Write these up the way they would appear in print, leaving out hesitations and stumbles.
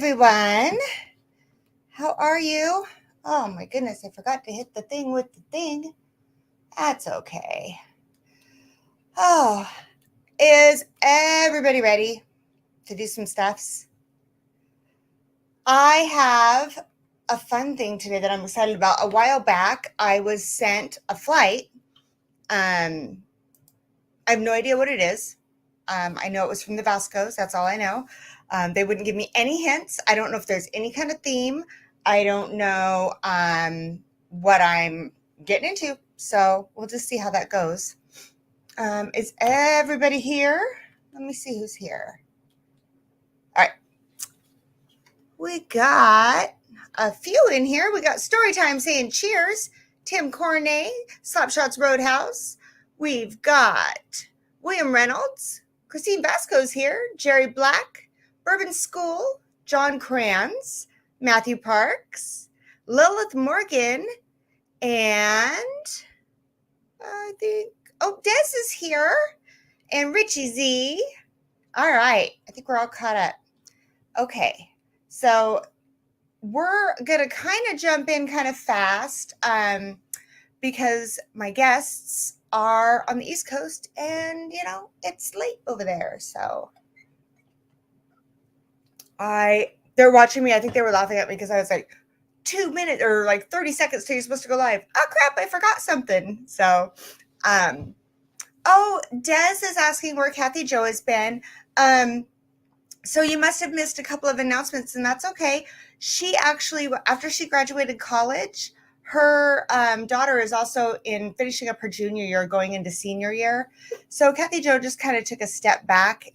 everyone. How are you? Oh my goodness, I forgot to hit the thing with the thing. That's okay. Oh, is everybody ready to do some stuffs? I have a fun thing today that I'm excited about. A while back, I was sent a flight. I have no idea what it is. I know it was from the Vaskos. That's all I know. They wouldn't give me any hints. I don't know if there's any kind of theme. I don't know what I'm getting into. So we'll just see how that goes. Is everybody here? Let me see who's here. All right. We got a few in here. We got Storytime saying cheers. Tim Cornet, Slapshots Roadhouse. We've got William Reynolds. Christine Vasco's here. Jerry Black. Bourbon School. John Kranz. Matthew Parks. Lilith Morgan. And I think, Des is here. And Richie Z. All right. I think we're all caught up. Okay. So we're going to kind of jump in kind of fast because my guests are on the East Coast and, it's late over there. So they're watching me. I think they were laughing at me because I was like 2 minutes or like 30 seconds till you're supposed to go live. Oh, crap. I forgot something. So, Des is asking where Kathy Jo has been. So you must have missed a couple of announcements, and that's okay. She actually, after she graduated college, her daughter is also finishing up her junior year, going into senior year. So Kathy Jo just kind of took a step back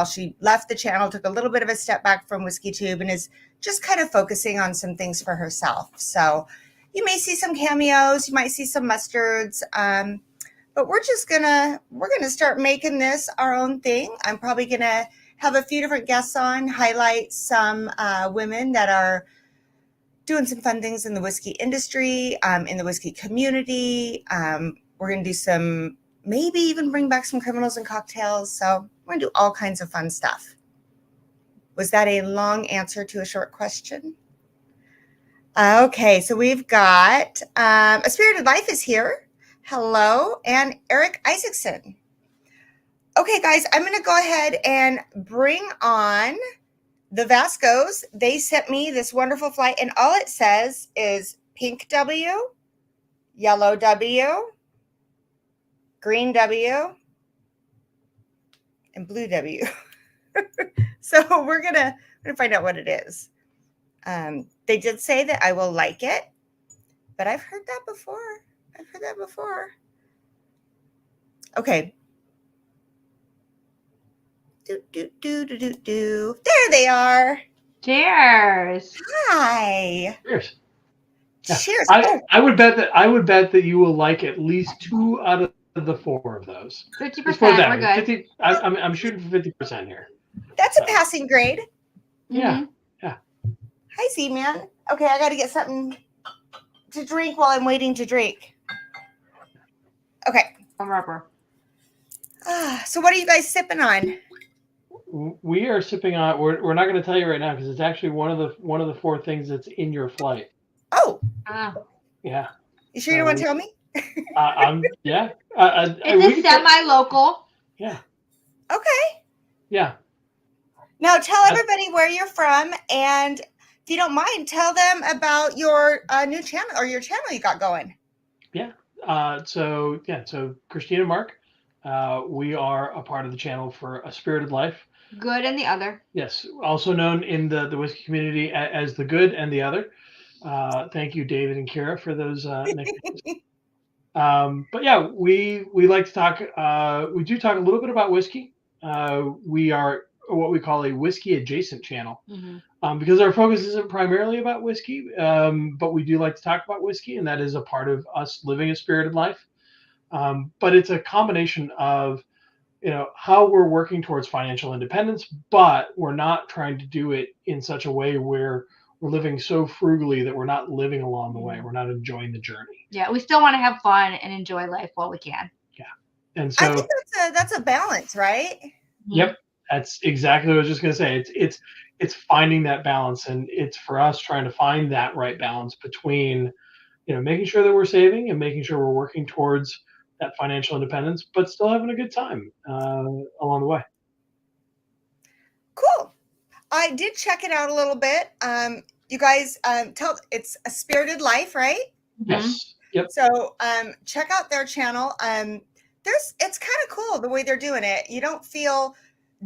she left the channel, took a little bit of a step back from Whiskey Tube and is just kind of focusing on some things for herself. So you may see some cameos, you might see some mustards, but we're gonna start making this our own thing. I'm probably gonna have a few different guests on, highlight some women that are doing some fun things in the whiskey industry, in the whiskey community. We're gonna do maybe even bring back some criminals and cocktails. So we're gonna do all kinds of fun stuff. Was that a long answer to a short question? Okay, so we've got A Spirited Life is here. Hello, and Eric Isaacson. Okay, guys, I'm going to go ahead and bring on the Vaskos. They sent me this wonderful flight, and all it says is pink W, yellow W, green W, and blue W. So we're gonna find out what it is. They did say that I will like it, but I've heard that before. Okay. There they are. Cheers. Hi. Cheers. Cheers. I would bet that you will like at least 2 out of the 4 of those. 50%. We're good. 50, I'm shooting for 50% here. That's a passing grade. Yeah. Mm-hmm. Yeah. Hi, Z-Man. Okay, I got to get something to drink while I'm waiting to drink. Okay. Rubber. So what are you guys sipping on? We are sipping on. We're not going to tell you right now because it's actually one of the 4 things that's in your flight. Oh. Yeah. You sure you don't want to tell me? Yeah. It's a semi-local. Yeah. Okay. Yeah. Now tell everybody where you're from, and if you don't mind, tell them about your new channel or your channel you got going. Yeah. So Christine and Mark, we are a part of the channel for A Spirited Life. Good and the Other. Yes, also known in the whiskey community as The Good and the Other. Thank you, David and Kira, for those nicknames. But yeah, we like to talk. We do talk a little bit about whiskey. We are what we call a whiskey adjacent channel, because our focus isn't primarily about whiskey, but we do like to talk about whiskey, and that is a part of us living a spirited life. But it's a combination of how we're working towards financial independence, but we're not trying to do it in such a way where we're living so frugally that we're not living along the way. We're not enjoying the journey. Yeah, we still want to have fun and enjoy life while we can. Yeah, and so I think that's a balance, right? Yep. That's exactly what I was just going to say. It's finding that balance, and it's for us trying to find that right balance between, making sure that we're saving and making sure we're working towards that financial independence, but still having a good time along the way. Cool. I did check it out a little bit. You guys, it's A Spirited Life, right? Yes. Yep. So check out their channel. It's kind of cool the way they're doing it. You don't feel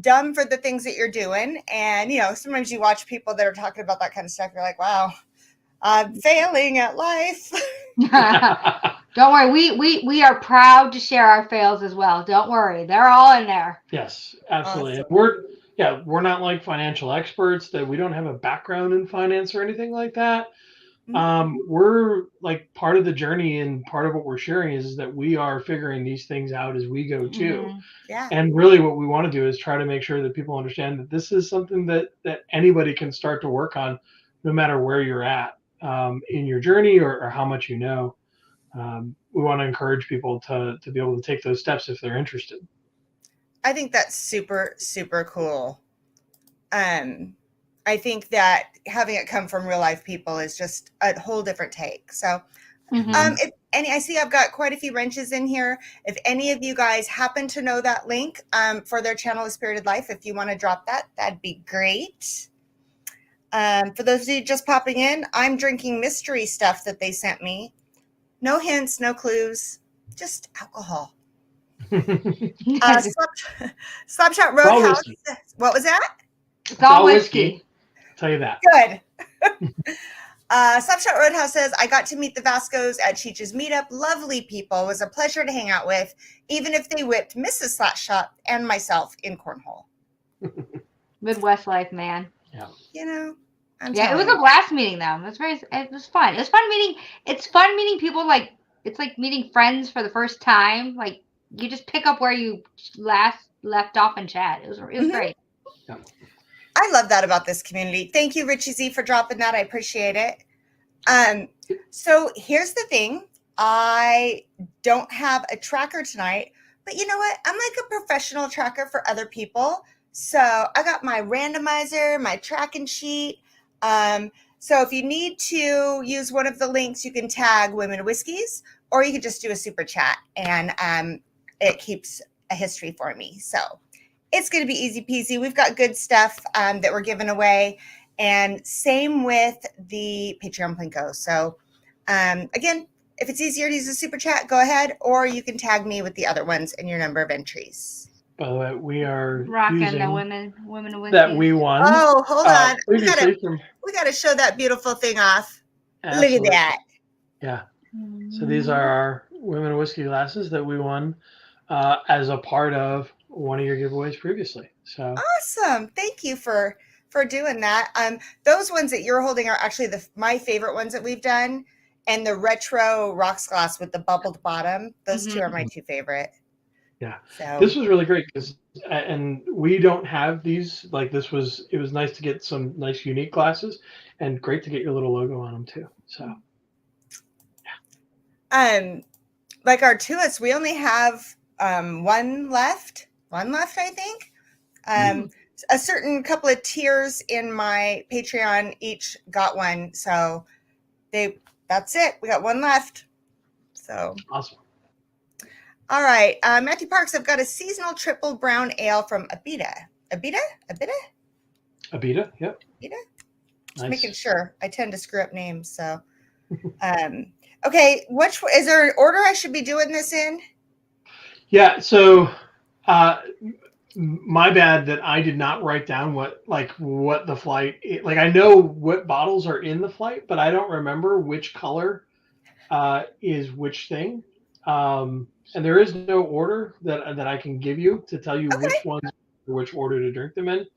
dumb for the things that you're doing. And, sometimes you watch people that are talking about that kind of stuff. You're like, wow, I'm failing at life. Don't worry. We are proud to share our fails as well. Don't worry. They're all in there. Yes, absolutely. Awesome. We're not like financial experts, that we don't have a background in finance or anything like that. We're like, part of the journey and part of what we're sharing is that we are figuring these things out as we go too. Yeah. And really what we want to do is try to make sure that people understand that this is something that anybody can start to work on, no matter where you're at in your journey or how much you know. We want to encourage people to be able to take those steps if they're interested. I think that's super, super cool. I think that having it come from real life people is just a whole different take. So, I see I've got quite a few wrenches in here. If any of you guys happen to know that link for their channel, A Spirited Life, if you want to drop that, that'd be great. For those of you just popping in, I'm drinking mystery stuff that they sent me. No hints, no clues, just alcohol. Slapshot Roadhouse. What was that? It's all whiskey. Tell you that. Good. Slapshot Roadhouse says, I got to meet the Vaskos at Cheech's meetup. Lovely people. It was a pleasure to hang out with, even if they whipped Mrs. Slapshot and myself in cornhole. Midwest life, man. Yeah. It was a blast meeting them. It was fun. It's fun meeting people. Like, it's like meeting friends for the first time. Like, you just pick up where you last left off and chat. It was great. Yeah. I love that about this community. Thank you, Richie Z, for dropping that. I appreciate it. So here's the thing. I don't have a tracker tonight, but you know what? I'm like a professional tracker for other people. So I got my randomizer, my tracking sheet. So if you need to use one of the links, you can tag Women Whiskeys, or you can just do a super chat, and it keeps a history for me. So it's going to be easy peasy. We've got good stuff that we're giving away, and same with the Patreon Plinko. So again, if it's easier to use a super chat, go ahead, or you can tag me with the other ones and your number of entries. By the way, we are rocking the women Whiskeys that we won. Oh, hold on. We we gotta show that beautiful thing off. Absolutely. Look at that. Yeah. So these are our Women Whiskey glasses that we won as a part of one of your giveaways previously. So awesome. Thank you for doing that. Those ones that you're holding are actually my favorite ones that we've done, and the retro rocks glass with the bubbled bottom. Those two are my two favorite. Yeah. So this was really great and we don't have these. Like, it was nice to get some nice unique glasses, and great to get your little logo on them too. So like our Tuas, we only have one left, I think. A certain couple of tiers in my Patreon each got one, so that's it. We got one left. So awesome. All right, Matthew Parks, I've got a seasonal triple brown ale from Abita. Abita? Yep. Abita? Just Nice. making sure. I tend to screw up names, so. Okay, is there an order I should be doing this in? Yeah, so my bad that I did not write down what the flight, like, I know what bottles are in the flight, but I don't remember which color is which thing. And there is no order that I can give you to tell you which ones, which order to drink them in,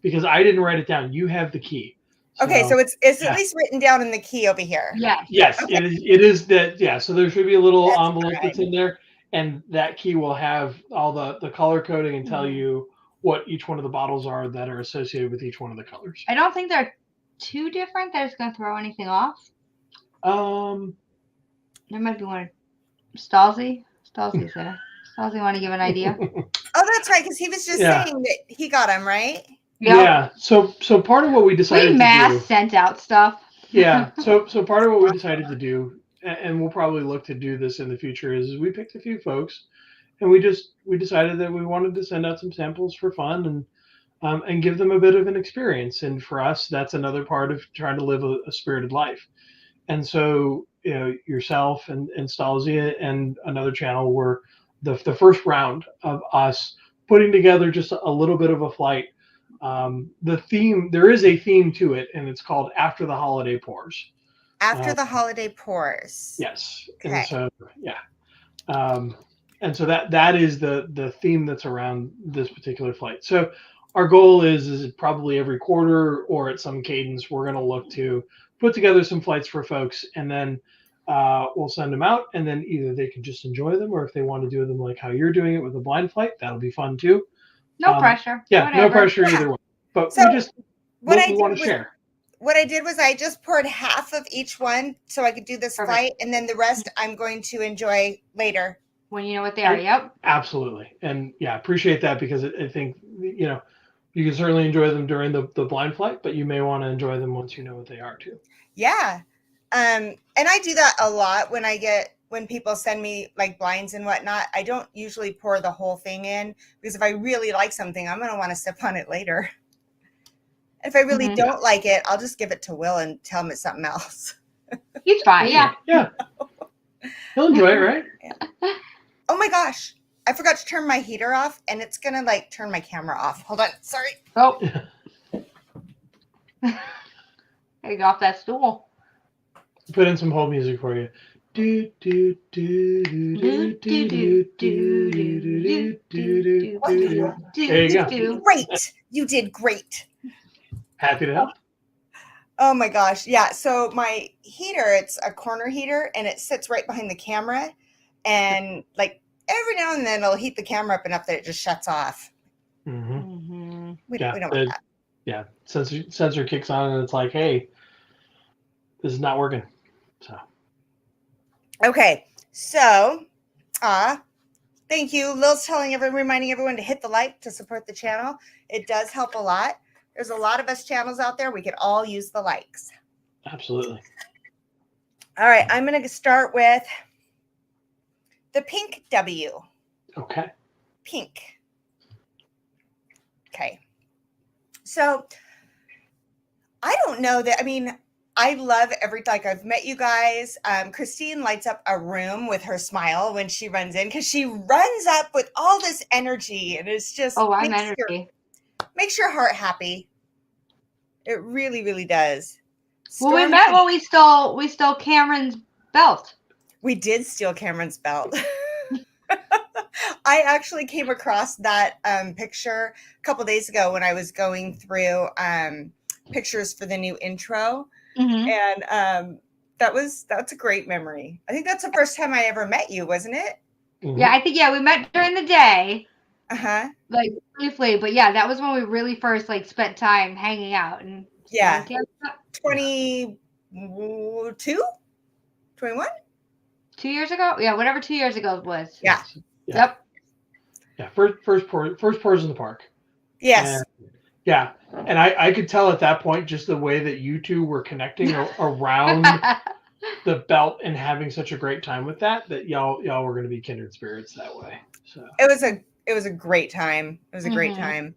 because I didn't write it down. You have the key. Okay, so it's at least written down in the key over here. Yeah. Yes, okay. It is that. Yeah, so there should be a little envelope right. that's in there, and that key will have all the color coding and tell you what each one of the bottles are that are associated with each one of the colors. I don't think they're too different that it's going to throw anything off. There might be one. Stalsy said it. Stalsy, want to give an idea? Oh, that's right, because he was just saying that he got them, right? Yep. Yeah. So part of what we decided to do. We mass sent out stuff. Yeah. So part of what we decided to do, and we'll probably look to do this in the future, is we picked a few folks, and we decided that we wanted to send out some samples for fun and give them a bit of an experience. And for us, that's another part of trying to live a spirited life. And so, yourself and Stalzia and another channel were the first round of us putting together just a little bit of a flight. The theme, there is a theme to it, and it's called After the Holiday Pours. After the Holiday Pours. Yes. Okay. And so, and so that is the theme that's around this particular flight. So our goal is probably every quarter or at some cadence, we're going to look to put together some flights for folks, and then we'll send them out, and then either they can just enjoy them, or if they want to do them like how you're doing it with a blind flight, that'll be fun too. No pressure. Yeah, Whatever. no pressure either way. But So we want to share. What I did was I just poured half of each one so I could do this flight, and then the rest I'm going to enjoy later. When you know what they are, yep. Absolutely. And yeah, appreciate that, because I think, you can certainly enjoy them during the blind flight, but you may want to enjoy them once you know what they are too. Yeah. And I do that a lot when people send me like blinds and whatnot. I don't usually pour the whole thing in, because if I really like something, I'm going to want to sip on it later. If I really don't like it, I'll just give it to Will and tell him it's something else. He's fine. Yeah. Yeah. He'll enjoy it, right? Yeah. Oh my gosh. I forgot to turn my heater off, and it's going to turn my camera off. Hold on. Sorry. Oh. Hey, get off that stool. Put in some hold music for you. Do do do do do do do do do. There you go. Great. You did great. Happy to help. Oh my gosh. Yeah. So my heater, it's a corner heater, and it sits right behind the camera. And every now and then it'll heat the camera up enough that it just shuts off. Mm-hmm. We don't want that. Yeah. Sensor kicks on, and it's like, hey, this is not working. So. Okay. So, thank you. Lil's reminding everyone to hit the like to support the channel. It does help a lot. There's a lot of us channels out there. We could all use the likes. Absolutely. All right. I'm going to start with the pink W. Okay. Pink. Okay. So I don't know that. I mean, I love I've met you guys. Christine lights up a room with her smile when she runs in, because she runs up with all this energy, and it's just makes your heart happy. It really, really does. Well, we met when we stole Cameron's belt. We did steal Cameron's belt. I actually came across that picture a couple days ago when I was going through pictures for the new intro. Mm-hmm. And that's a great memory. I think that's the first time I ever met you, wasn't it? Mm-hmm. Yeah, I think we met during the day. Uh-huh. Briefly, but yeah, that was when we really first spent time hanging out. And 22? 21? 2 years ago? Yeah, whatever 2 years ago was. Yeah. Yep. Yeah, first pours in the park. Yes. And I could tell at that point, just the way that you two were connecting around the belt and having such a great time with that y'all were going to be kindred spirits that way. So it was a great time. It was a great time.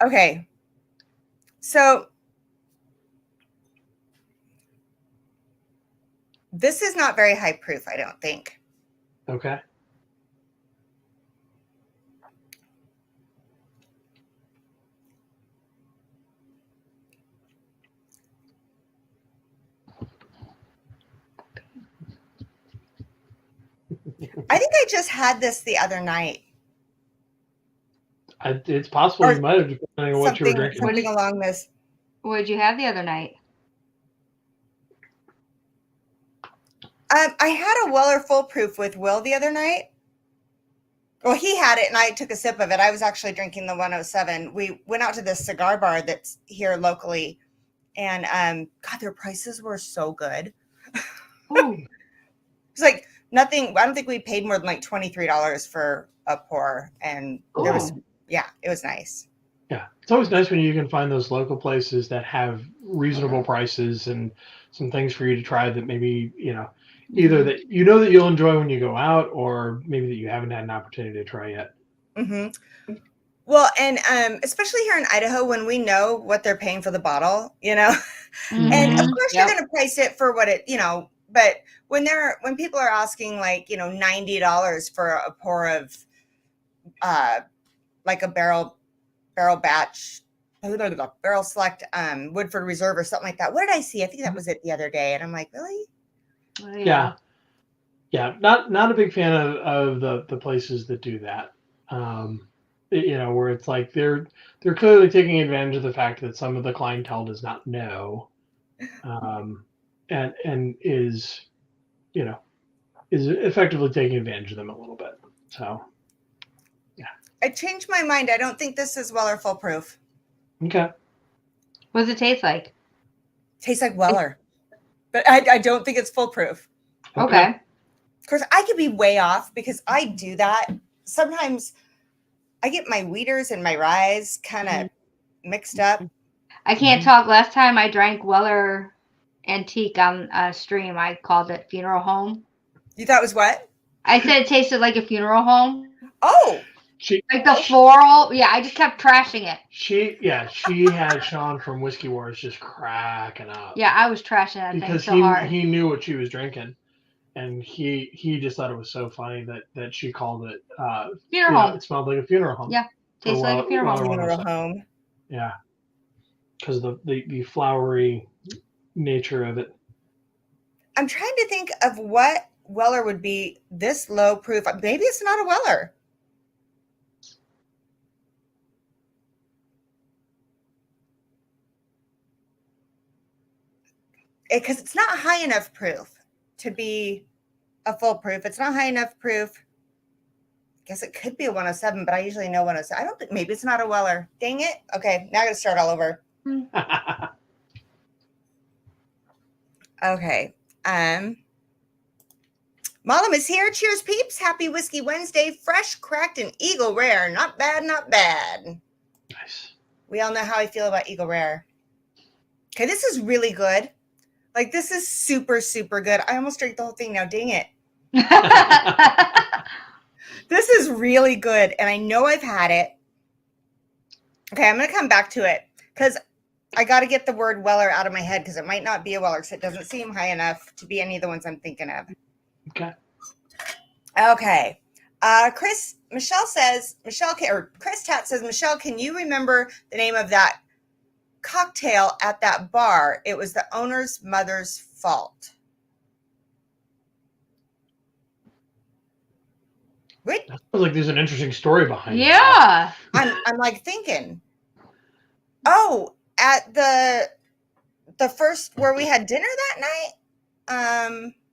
Okay. So this is not very high proof, I don't think. Okay. I think I just had this the other night. It's possible you might have, depending on what you were drinking. Something along this. What did you have the other night? I had a Weller Full Proof with Will the other night. Well, he had it, and I took a sip of it. I was actually drinking the 107. We went out to this cigar bar that's here locally, and God, their prices were so good. It's like Nothing. I don't think we paid more than like $23 for a pour, and it was nice. Yeah, it's always nice when you can find those local places that have reasonable prices and some things for you to try that maybe, either that that you'll enjoy when you go out, or maybe that you haven't had an opportunity to try yet. Mm-hmm. Well, and especially here in Idaho, when we know what they're paying for the bottle, and of course you're going to price it for what it, but when people are asking like, $90 for a pour of, like a barrel batch, barrel select, Woodford Reserve or something like that. What did I see? I think that was it the other day. And I'm like, really? Yeah. Not a big fan of the places that do that. Where it's like they're clearly taking advantage of the fact that some of the clientele does not know, and is effectively taking advantage of them a little bit. So, yeah. I changed my mind. I don't think this is Weller Full Proof. Okay. What does it taste like? Tastes like Weller, but I don't think it's foolproof. Okay. Of course, I could be way off because I do that. Sometimes I get my wheaters and my ryes kind of mixed up. I can't talk. Last time I drank Weller Antique on a stream, I called it Funeral Home. You thought it was what? I said it tasted like a funeral home. Oh. Like the floral. Yeah, I just kept trashing it. She had Sean from Whiskey Wars just cracking up. Yeah, I was trashing that because thing so hard. he knew what she was drinking. And he just thought it was so funny that she called it funeral home. It smelled like a funeral home. Yeah, tastes like a funeral home. Yeah, because the flowery nature of it. I'm trying to think of what Weller would be this low proof. Maybe it's not a Weller. Because it's not high enough proof to be a full proof. It's not high enough proof. I guess it could be a 107, but I usually know 107. I don't think, maybe it's not a Weller. Dang it. Okay, now I got to start all over. Okay. Malum is here. Cheers, peeps. Happy Whiskey Wednesday. Fresh, cracked, and Eagle Rare. Not bad, not bad. Nice. We all know how I feel about Eagle Rare. Okay, this is really good. Like, this is super, super good. I almost drank the whole thing now. Dang it. This is really good, and I know I've had it. Okay, I'm going to come back to it because I got to get the word Weller out of my head because it might not be a Weller because it doesn't seem high enough to be any of the ones I'm thinking of. Okay. Chris Tat says, Michelle, can you remember the name of that cocktail at that bar? It was the owner's mother's fault. Wait. That sounds like there's an interesting story behind it. Yeah. I'm like thinking, oh, at the first where we had dinner that night,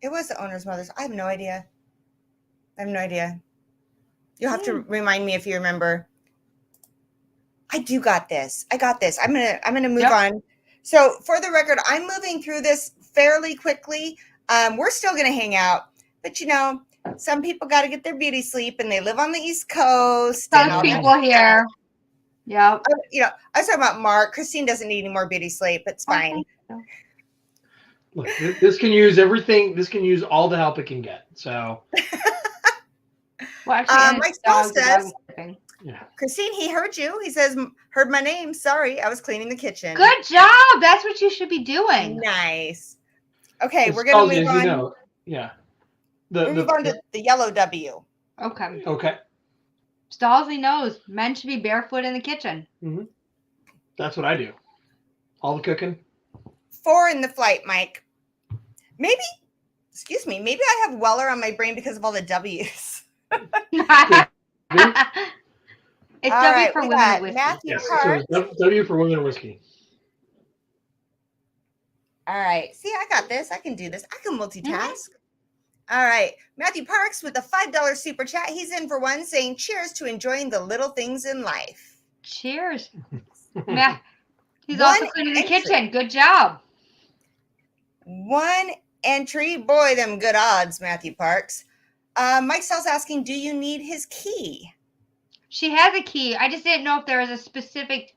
it was the owner's mother's. I have no idea. You'll have to remind me if you remember. I got this. I'm gonna move on. So for the record, I'm moving through this fairly quickly. We're still gonna hang out, but some people got to get their beauty sleep, and they live on the East Coast. Those people here. Yeah. I was talking about Mark. Christine doesn't need any more beauty sleep. It's fine. Look, this can use everything. This can use all the help it can get. So. Well, actually, Mike Stoll says, Christine, he heard you. He says, heard my name. Sorry, I was cleaning the kitchen. Good job. That's what you should be doing. Nice. Okay, we're going to move on. Yeah. We'll move on to the yellow W. Okay. Stallsy knows men should be barefoot in the kitchen. Mm-hmm. That's what I do. All the cooking. 4 in the flight, Mike. Maybe I have Weller on my brain because of all the W's. It's W for women and whiskey. Matthew Parks. So W for women and whiskey. All right. See, I got this. I can do this. I can multitask. Mm-hmm. All right. Matthew Parks with a $5 super chat. He's in for one, saying cheers to enjoying the little things in life. Cheers. He's also cleaning the kitchen. Good job. One entry. Boy, them good odds, Matthew Parks. Mike Stell's asking, do you need his key? She has a key. I just didn't know if there was a specific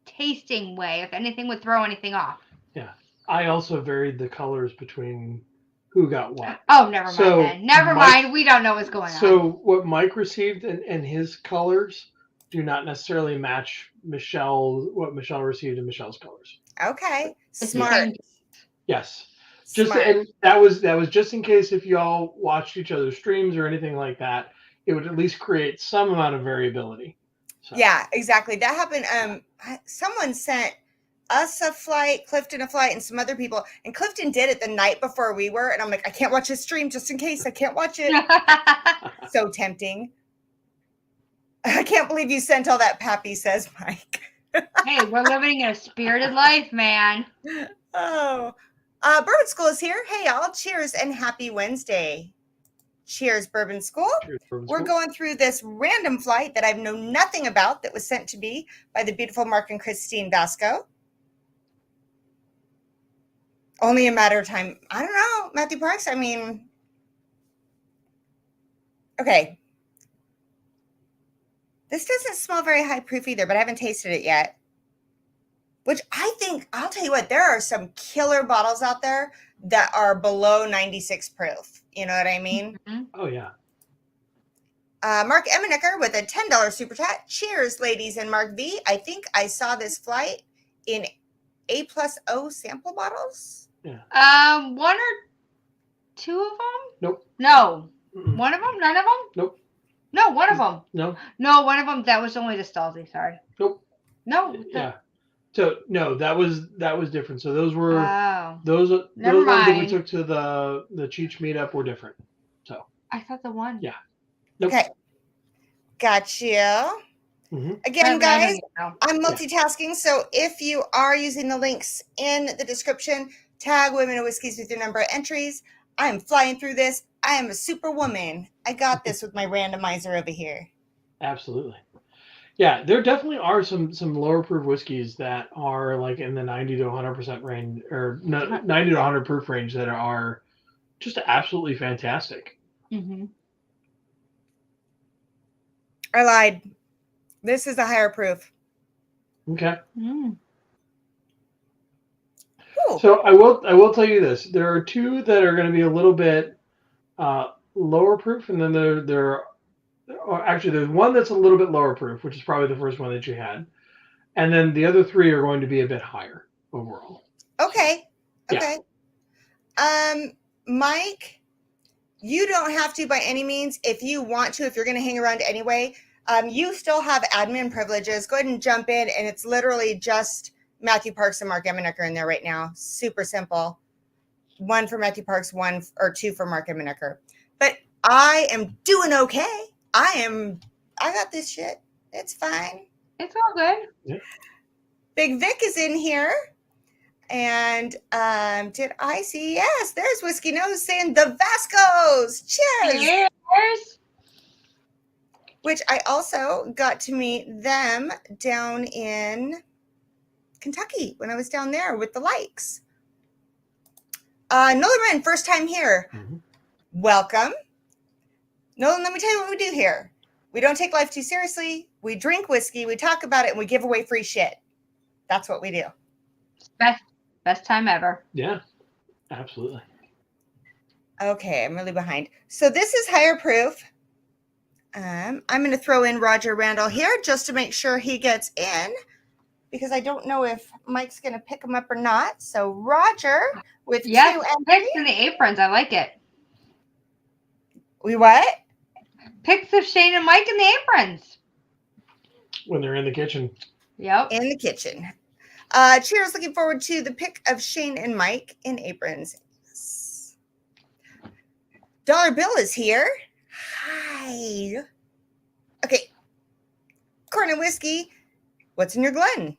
tasting way, if anything would throw anything off. Yeah. I also varied the colors between who got what. Oh, never mind then. Never mind. We don't know what's going on. So what Mike received and his colors do not necessarily match what Michelle received in Michelle's colors. Okay. Smart. Yes. And that was just in case if y'all watched each other's streams or anything like that, it would at least create some amount of variability. So. Yeah, exactly. That happened. Someone sent us a flight, Clifton a flight, and some other people. And Clifton did it the night before we were. And I'm like, I can't watch his stream just in case. I can't watch it. So tempting. I can't believe you sent all that, Pappy, says Mike. Hey, we're living a spirited life, man. Oh. Bourbon School is here. Hey, y'all. Cheers and happy Wednesday. Cheers, Bourbon School. Cheers, Bourbon We're School. going through this random flight that I've known nothing about that was sent to me by the beautiful Mark and Christine Vasko. Only a matter of time. I don't know, Matthew Parks. I mean, okay. This doesn't smell very high proof either, but I haven't tasted it yet. Which I think, I'll tell you what, there are some killer bottles out there that are below 96 proof. You know what I mean? Mm-hmm. Oh, yeah. Mark Emmenicker with a $10 super chat. Cheers, ladies and Mark V. I think I saw this flight in A+O sample bottles. Yeah. One or two of them? Nope. No. Mm-mm. One of them? None of them? Nope. No, one of them. No. No, one of them. That was only the Stalsy. Sorry. Nope. No. Yeah. So no, that was different. So those were those ones that we took to the Cheech meetup were different. So I thought the one. Yeah. Nope. Okay. Got you. Mm-hmm. Again, guys, I'm multitasking. So if you are using the links in the description, tag Women of Whiskeys with your number of entries. I'm flying through this. I am a superwoman. I got this with my randomizer over here. Absolutely. Yeah, there definitely are some lower proof whiskeys that are like in the 90 to 100% range, or 90 to 100 proof range, that are just absolutely fantastic. Mm-hmm. I lied. This is a higher proof. Okay. Mm. So I will tell you this: there are two that are going to be a little bit lower proof, and then there's one that's a little bit lower proof, which is probably the first one that you had, and then the other three are going to be a bit higher overall. Okay. Okay. Yeah. Mike, you don't have to by any means. If you want to, if you're going to hang around anyway, you still have admin privileges. Go ahead and jump in, and it's literally just Matthew Parks and Mark Emmenicker in there right now. Super simple. One for Matthew Parks, one or two for Mark Emmenicker. But I am doing okay. I got this shit. It's fine. It's all good. Yeah. Big Vic is in here. And did I see? Yes, there's Whiskey Nose saying the Vaskos. Cheers. Cheers. Which I also got to meet them down in Kentucky when I was down there with the likes. Nolan, first time here. Mm-hmm. Welcome. Nolan, let me tell you what we do here. We don't take life too seriously. We drink whiskey, we talk about it, and we give away free shit. That's what we do. Best time ever. Yeah, absolutely. Okay, I'm really behind. So this is higher proof. I'm going to throw in Roger Randall here just to make sure he gets in, because I don't know if Mike's going to pick him up or not. So Roger with two picks in the aprons. I like it. We what? Pics of Shane and Mike in the aprons. When they're in the kitchen. Yep. In the kitchen. Cheers. Looking forward to the pic of Shane and Mike in aprons. Yes. Dollar Bill is here. Hi. Okay. Corn and whiskey. What's in your Glen?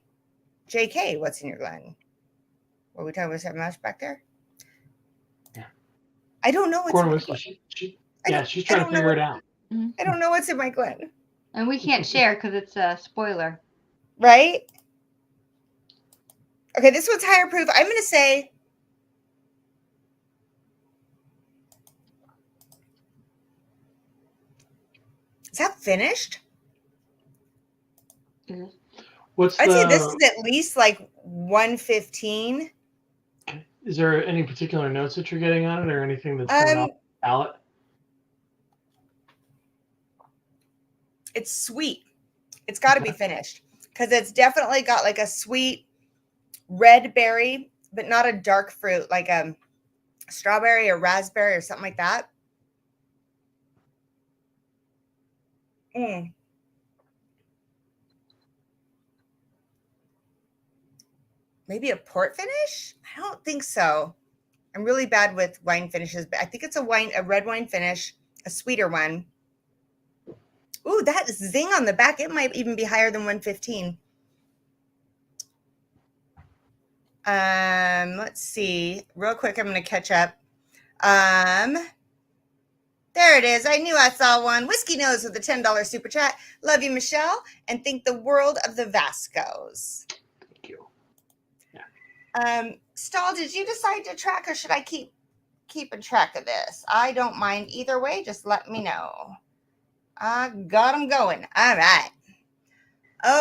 JK, what's in your Glen? Were we talking about something else back there? Yeah. I don't know what's Corn in whiskey. my Glen. She's trying to figure it out. I don't know what's in my Glen. And we can't share because it's a spoiler. Right? Okay, this one's higher proof. I'm going to say finished. I'd say this is at least like 115. Is there any particular notes that you're getting on it, or anything that's coming off the palate? It's sweet. It's got to be finished because it's definitely got like a sweet red berry, but not a dark fruit like a strawberry or raspberry or something like that. Maybe a port finish? I don't think so. I'm really bad with wine finishes, but I think it's a red wine finish, a sweeter one. Ooh, that zing on the back. It might even be higher than 115. Let's see. Real quick, I'm going to catch up. There it is. I knew I saw one. Whiskey Nose with the $10 super chat. Love you, Michelle, and think the world of the Vaskos. Thank you. Yeah. Stahl, did you decide to track, or should I keep a track of this? I don't mind either way. Just let me know. I got them going. All right.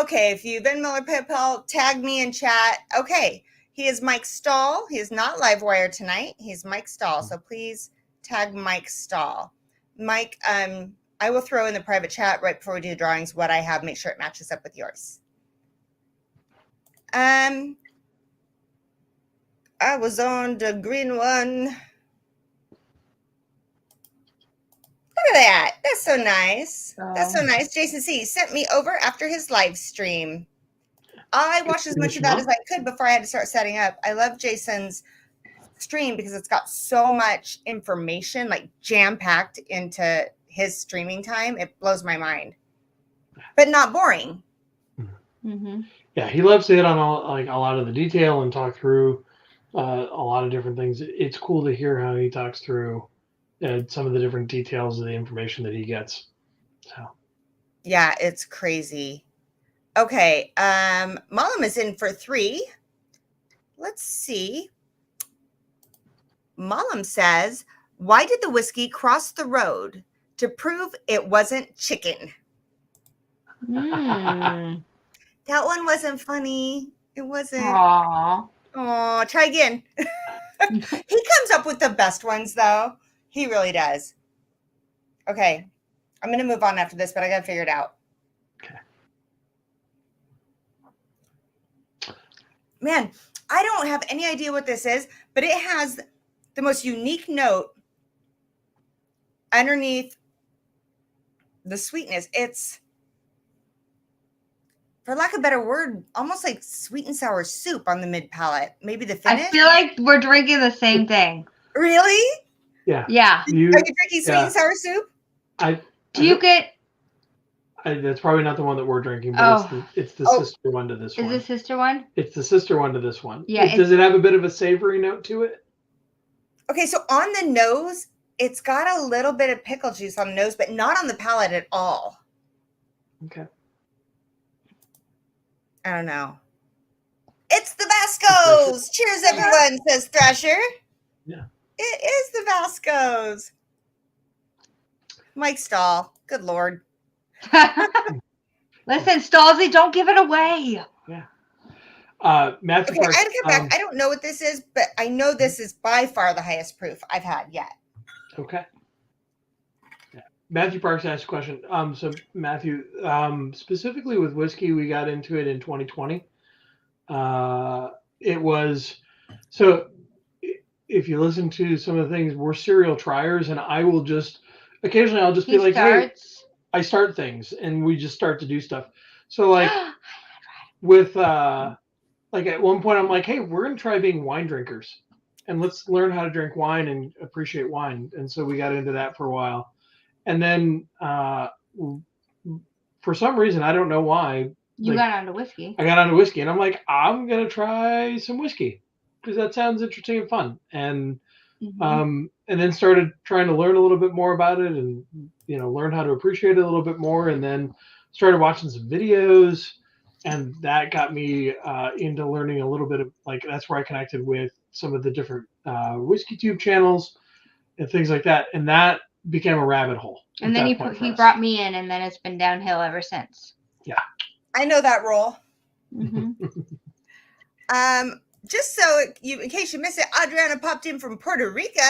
Okay, if you've been Miller PayPal, tag me in chat. Okay, he is Mike Stahl. He is not Livewire tonight. He's Mike Stahl. So please tag Mike Stahl. Mike, I will throw in the private chat right before we do the drawings what I have. Make sure it matches up with yours. I was on the green one. Look at that. That's so nice. That's so nice. Jason C. sent me over after his live stream. I watched as much of that as I could before I had to start setting up. I love Jason's stream because it's got so much information, like jam-packed into his streaming time. It blows my mind. But not boring. Mm-hmm. Yeah, he loves to hit on a lot of the detail and talk through a lot of different things. It's cool to hear how he talks through some of the different details of the information that he gets. So, yeah, it's crazy. Okay, Malam is in for 3. Let's see. Malam says, "Why did the whiskey cross the road to prove it wasn't chicken?" That one wasn't funny. It wasn't. Aww. Oh, try again. He comes up with the best ones, though. He really does. Okay. I'm going to move on after this, but I got to figure it out. Okay. Man, I don't have any idea what this is, but it has the most unique note underneath the sweetness. It's, for lack of a better word, almost like sweet and sour soup on the mid palate. Maybe the finish. I feel like we're drinking the same thing. Really? Yeah. Yeah. Are you drinking sweet and sour soup? That's probably not the one that we're drinking, but it's the sister one to this one. Is it sister one? It's the sister one to this one. Yeah. Does it have a bit of a savory note to it? Okay, so on the nose, it's got a little bit of pickle juice on the nose, but not on the palate at all. Okay. I don't know. It's the Vaskos. Cheers, everyone, says Thrasher. Yeah. It is the Vaskos. Mike Stahl. Good Lord. Listen, Stalsy, don't give it away. Yeah. Matthew Parks, I had to come back. I don't know what this is, but I know this is by far the highest proof I've had yet. Okay. Yeah. Matthew Parks asked a question. So Matthew, specifically with whiskey, we got into it in 2020. It was, so if you listen to some of the things, we're serial triers, and I will just, occasionally I'll just be like, hey, I start things and we just start to do stuff. So like with, like at one point I'm like, hey, we're going to try being wine drinkers and let's learn how to drink wine and appreciate wine. And so we got into that for a while. And then for some reason, I don't know why. You got onto whiskey. I got onto whiskey and I'm like, I'm going to try some whiskey because that sounds interesting and fun. And then started trying to learn a little bit more about it and, learn how to appreciate it a little bit more. And then started watching some videos, and that got me into learning a little bit of, like, that's where I connected with some of the different whiskey tube channels and things like that. And that became a rabbit hole. And then he brought me in, and then it's been downhill ever since. Yeah. I know that role. Mm-hmm. Just so in case you missed it, Adriana popped in from Puerto Rico.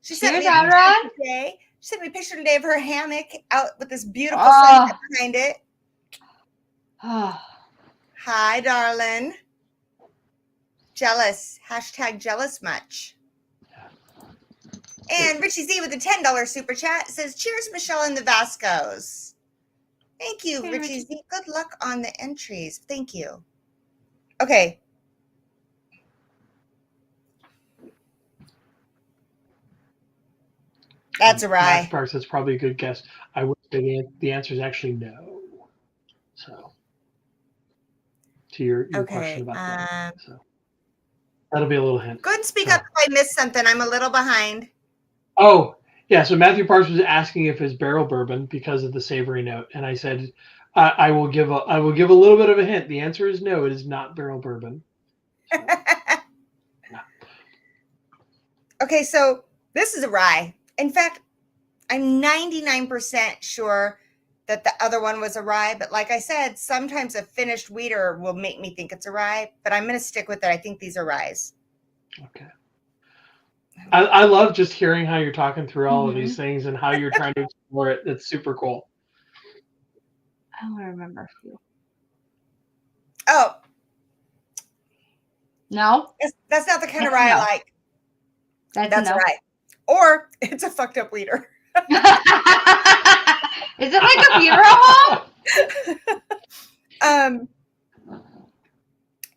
She sent me a picture today. She sent me a picture today of her hammock out with this beautiful sunset behind it. Hi, darling. Jealous. # jealous much. And Richie Z with a $10 super chat says, cheers, Michelle and the Vaskos. Thank you, Richie Z. Good luck on the entries. Thank you. Okay. That's a rye. Matt Sparks, that's probably a good guess. I would say the answer is actually no. So, to your question about that. So, that'll be a little hint. Go ahead and speak up if I missed something. I'm a little behind. Oh, yeah. So Matthew Parks was asking if it's barrel bourbon because of the savory note, and I said I will give a little bit of a hint. The answer is no. It is not barrel bourbon. So, yeah. Okay, so this is a rye. In fact, I'm 99% sure that the other one was a rye, but like I said, sometimes a finished wheater will make me think it's a rye, but I'm going to stick with it. I think these are ryes. Okay. I love just hearing how you're talking through all of these things and how you're trying to explore it. It's super cool. I don't remember a few. Oh. No? That's not the kind of rye I like. That's a rye. Or it's a fucked up wheater. Is it like a funeral home?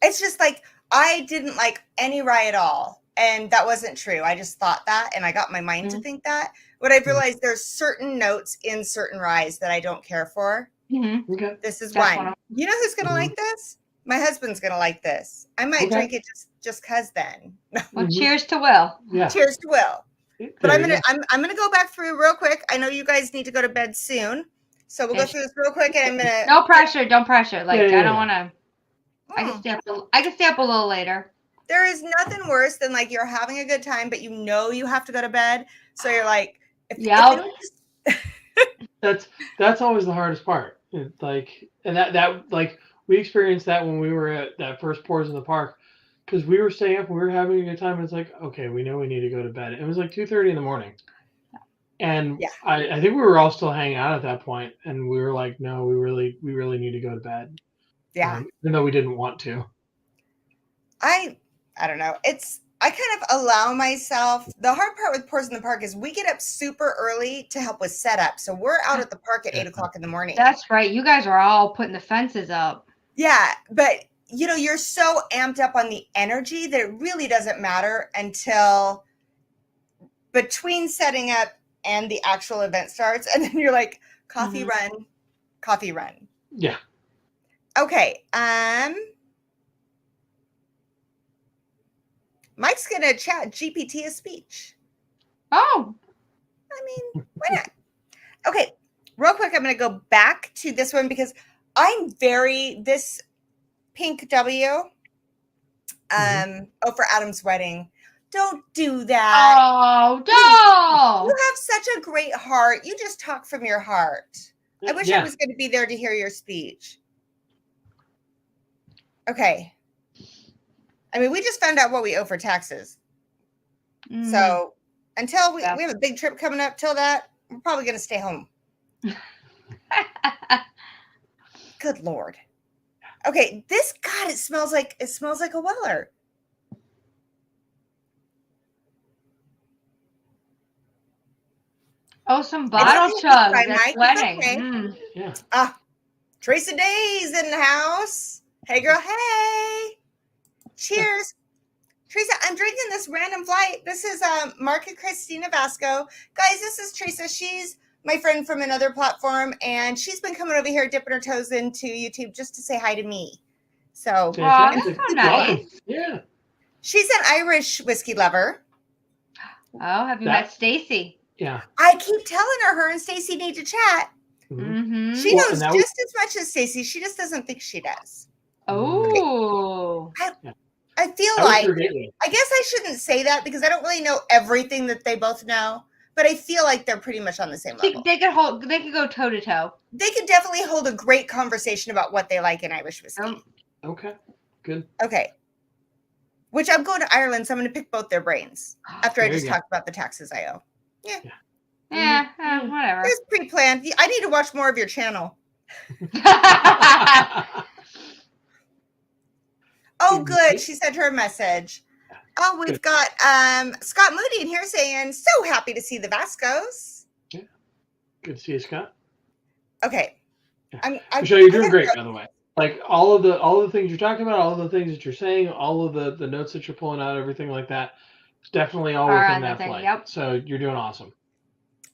It's just like I didn't like any rye at all, and that wasn't true. I just thought that, and I got my mind to think that. But I realized there's certain notes in certain ryes that I don't care for. Okay. This is one. You know who's gonna like this? My husband's gonna like this. I might drink it just cause then. Well, cheers to Will. Yeah. Cheers to Will. But I'm gonna go back through real quick. I know you guys need to go to bed soon, so we'll go through this real quick. And I'm gonna. No pressure. Don't pressure. Like I don't want to. I can stay up a little later. There is nothing worse than like you're having a good time, but you know you have to go to bed, so you're like, That's always the hardest part. It's like, and that like we experienced that when we were at that first Pours in the Park. Because we were staying up and we were having a good time. And it's like, okay, we know we need to go to bed. It was like 2:30 in the morning. And I think we were all still hanging out at that point. And we were like, no, we really need to go to bed. Yeah. Even though we didn't want to. I don't know. I kind of allow myself. The hard part with Pours in the Park is we get up super early to help with setup. So we're out at the park at 8 o'clock in the morning. That's right. You guys are all putting the fences up. Yeah. But you know, you're so amped up on the energy that it really doesn't matter until between setting up and the actual event starts. And then you're like, coffee run. Yeah. Okay. Mike's going to chat GPT a speech. Oh. I mean, why not? Okay. Real quick, I'm going to go back to this one because this Pink W. For Adam's wedding. Don't do that. Oh, no. You have such a great heart. You just talk from your heart. I wish I was going to be there to hear your speech. Okay. I mean, we just found out what we owe for taxes. So until we have a big trip coming up, till that, we're probably going to stay home. Good Lord. Okay, it smells like a Weller. Oh, some bottle chugs. That's wedding. Okay. Yeah. Teresa Day's in the house. Hey, girl. Hey. Cheers. Teresa, I'm drinking this random flight. This is Mark and Christina Vasko. Guys, this is Teresa. She's my friend from another platform, and she's been coming over here dipping her toes into YouTube just to say hi to me. So that's so nice. Yeah. She's an Irish whiskey lover. Oh, have you met Stacy? Yeah. I keep telling her and Stacy need to chat. She knows just as much as Stacy. She just doesn't think she does. Oh. I feel like, I guess I shouldn't say that because I don't really know everything that they both know. but I feel like they're pretty much on the same level. They could go toe to toe. They could definitely hold a great conversation about what they like in Irish whiskey. Okay, good. Okay. Which I'm going to Ireland, so I'm going to pick both their brains after I just talked about the taxes I owe. Yeah. Whatever. It's pre-planned. I need to watch more of your channel. Oh, good. She sent her a message. Oh, we've got Scott Moody in here saying, so happy to see the Vaskos. Yeah. Good to see you, Scott. Okay. Yeah. Michelle, you're doing great, by the way. Like all of the things you're talking about, all of the things that you're saying, all of the notes that you're pulling out, everything like that, it's definitely all within that flight. Yep. So you're doing awesome.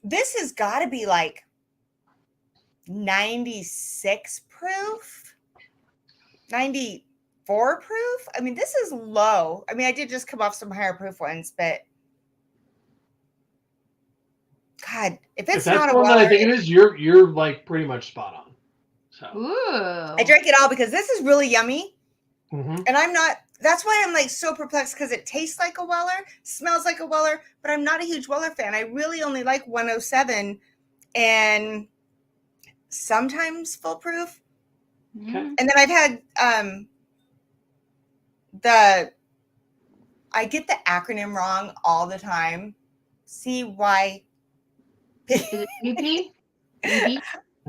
This has got to be like 96 proof, 94 proof. I mean, this is low. I mean, I did just come off some higher proof ones, but God, if that's not a Weller, I think it is, you're like pretty much spot on. So I drank it all because this is really yummy. And I'm not, that's why I'm like so perplexed, because it tastes like a Weller, smells like a Weller, but I'm not a huge Weller fan. I really only like 107 and sometimes full proof. Okay. And then I've had I get the acronym wrong all the time. CY.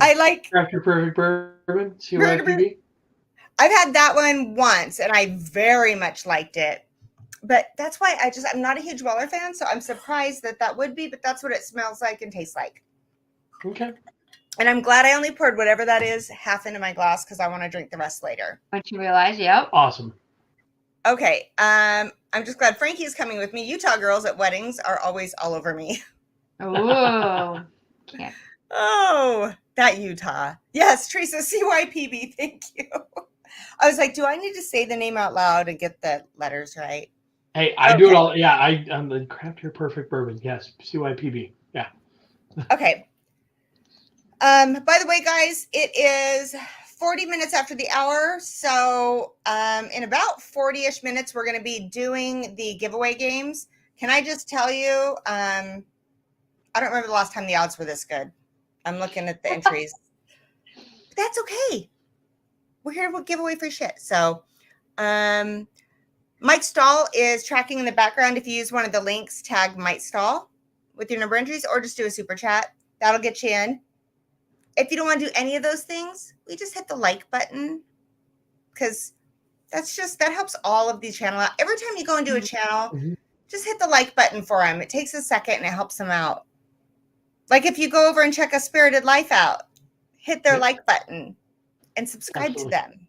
I like Craft Your Perfect Bourbon, CYPB. I've had that one once and I very much liked it. But that's why I'm not a huge Weller fan, so I'm surprised that would be, but that's what it smells like and tastes like. Okay. And I'm glad I only poured whatever that is half into my glass because I want to drink the rest later. Once you realize, yep. Awesome. Okay. I'm just glad Frankie is coming with me. Utah girls at weddings are always all over me. Oh. Can't. Oh, that Utah. Yes, Teresa, CYPB. Thank you. I was like, do I need to say the name out loud and get the letters right? Hey, I do it all. Yeah, I'm the Craft Your Perfect Bourbon. Yes, CYPB. Yeah. Okay. By the way, guys, it is 40 minutes after the hour. So in about 40-ish minutes, we're going to be doing the giveaway games. Can I just tell you, I don't remember the last time the odds were this good. I'm looking at the entries. But that's okay. We're here to give away free shit. So Mike Stahl is tracking in the background. If you use one of the links, tag Mike Stahl with your number entries, or just do a super chat. That'll get you in. If you don't want to do any of those things, we just hit the like button, because that helps all of these channels out. Every time you go and do a channel, just hit the like button for them. It takes a second and it helps them out. Like if you go over and check a Spirited Life out, hit their like button and subscribe to them,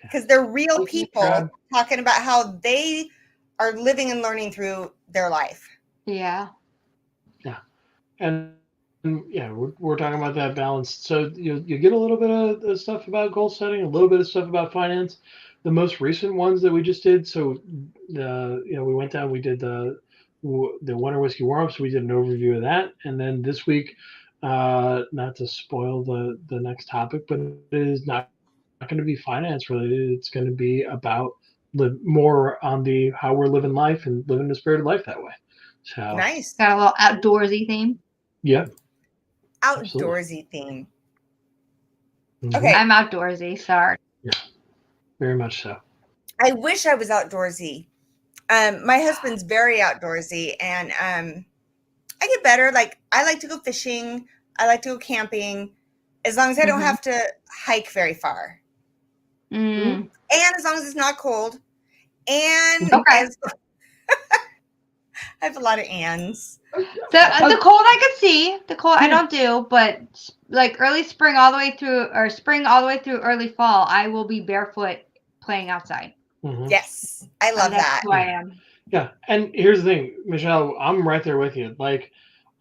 because they're real people talking about how they are living and learning through their life. Yeah. Yeah. And yeah, we're talking about that balance. So you get a little bit of the stuff about goal setting, a little bit of stuff about finance. The most recent ones that we just did. So we went down, we did the Winter Whiskey Warm-Ups. We did an overview of that. And then this week, not to spoil the next topic, but it is not going to be finance related. It's going to be about more on the how we're living life and living the spirit of life that way. So nice. Got a little outdoorsy theme. Yeah. Outdoorsy theme. Okay. I'm outdoorsy. Sorry. Yeah. Very much so. I wish I was outdoorsy. My husband's very outdoorsy, and I get better. Like, I like to go fishing. I like to go camping, as long as I don't have to hike very far. And as long as it's not cold. And I have a lot of ands. The cold I could see. The cold I don't do, but like early spring all the way through, or spring all the way through early fall, I will be barefoot playing outside. Yes, I love that. That's who I am. Yeah, and here's the thing, Michelle, I'm right there with you. Like,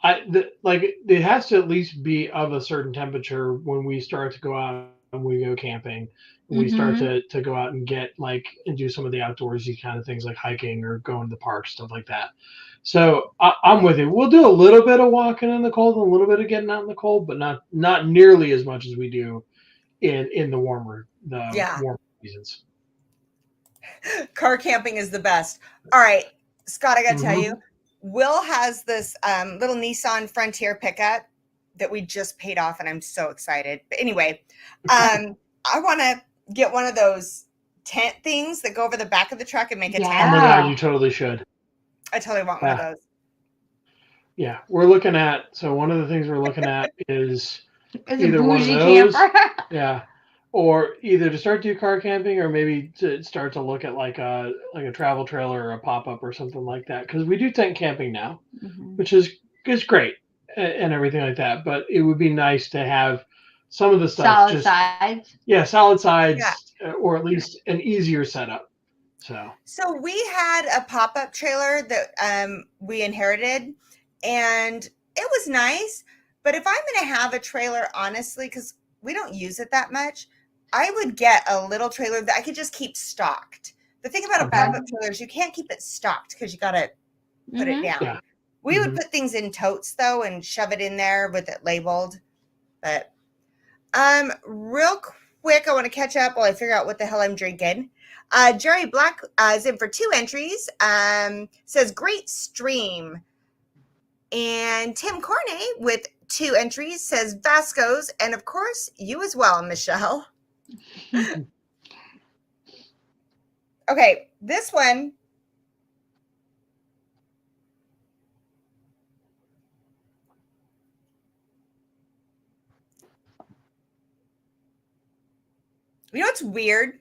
it has to at least be of a certain temperature when we start to go out and we go camping. We start to go out and get and do some of the outdoorsy kind of things like hiking or going to the park, stuff like that. So I'm with you. We'll do a little bit of walking in the cold and a little bit of getting out in the cold, but not nearly as much as we do in the warmer seasons. Car camping is the best. All right, Scott, I got to tell you, Will has this little Nissan Frontier pickup that we just paid off, and I'm so excited. But anyway, I want to get one of those tent things that go over the back of the truck and make a tent. Oh my God, you totally should. I totally want one of those. Yeah, we're looking at, so one of the things we're looking at is either one of those, yeah, or either to start to do car camping, or maybe to start to look at like a travel trailer or a pop-up or something like that. Because we do tent camping now, which is great and everything like that. But it would be nice to have some of the stuff solid sides. Yeah, solid sides, or at least an easier setup. So we had a pop-up trailer that we inherited, and it was nice. But if I'm going to have a trailer, honestly, because we don't use it that much, I would get a little trailer that I could just keep stocked. The thing about a pop-up trailer is you can't keep it stocked because you got to put it down. Yeah. We would put things in totes, though, and shove it in there with it labeled. But real quick, I want to catch up while I figure out what the hell I'm drinking. Jerry Black is in for 2 entries. Says, great stream. And Tim Corney with 2 entries says, Vaskos. And of course, you as well, Michelle. Okay, this one. You know what's weird?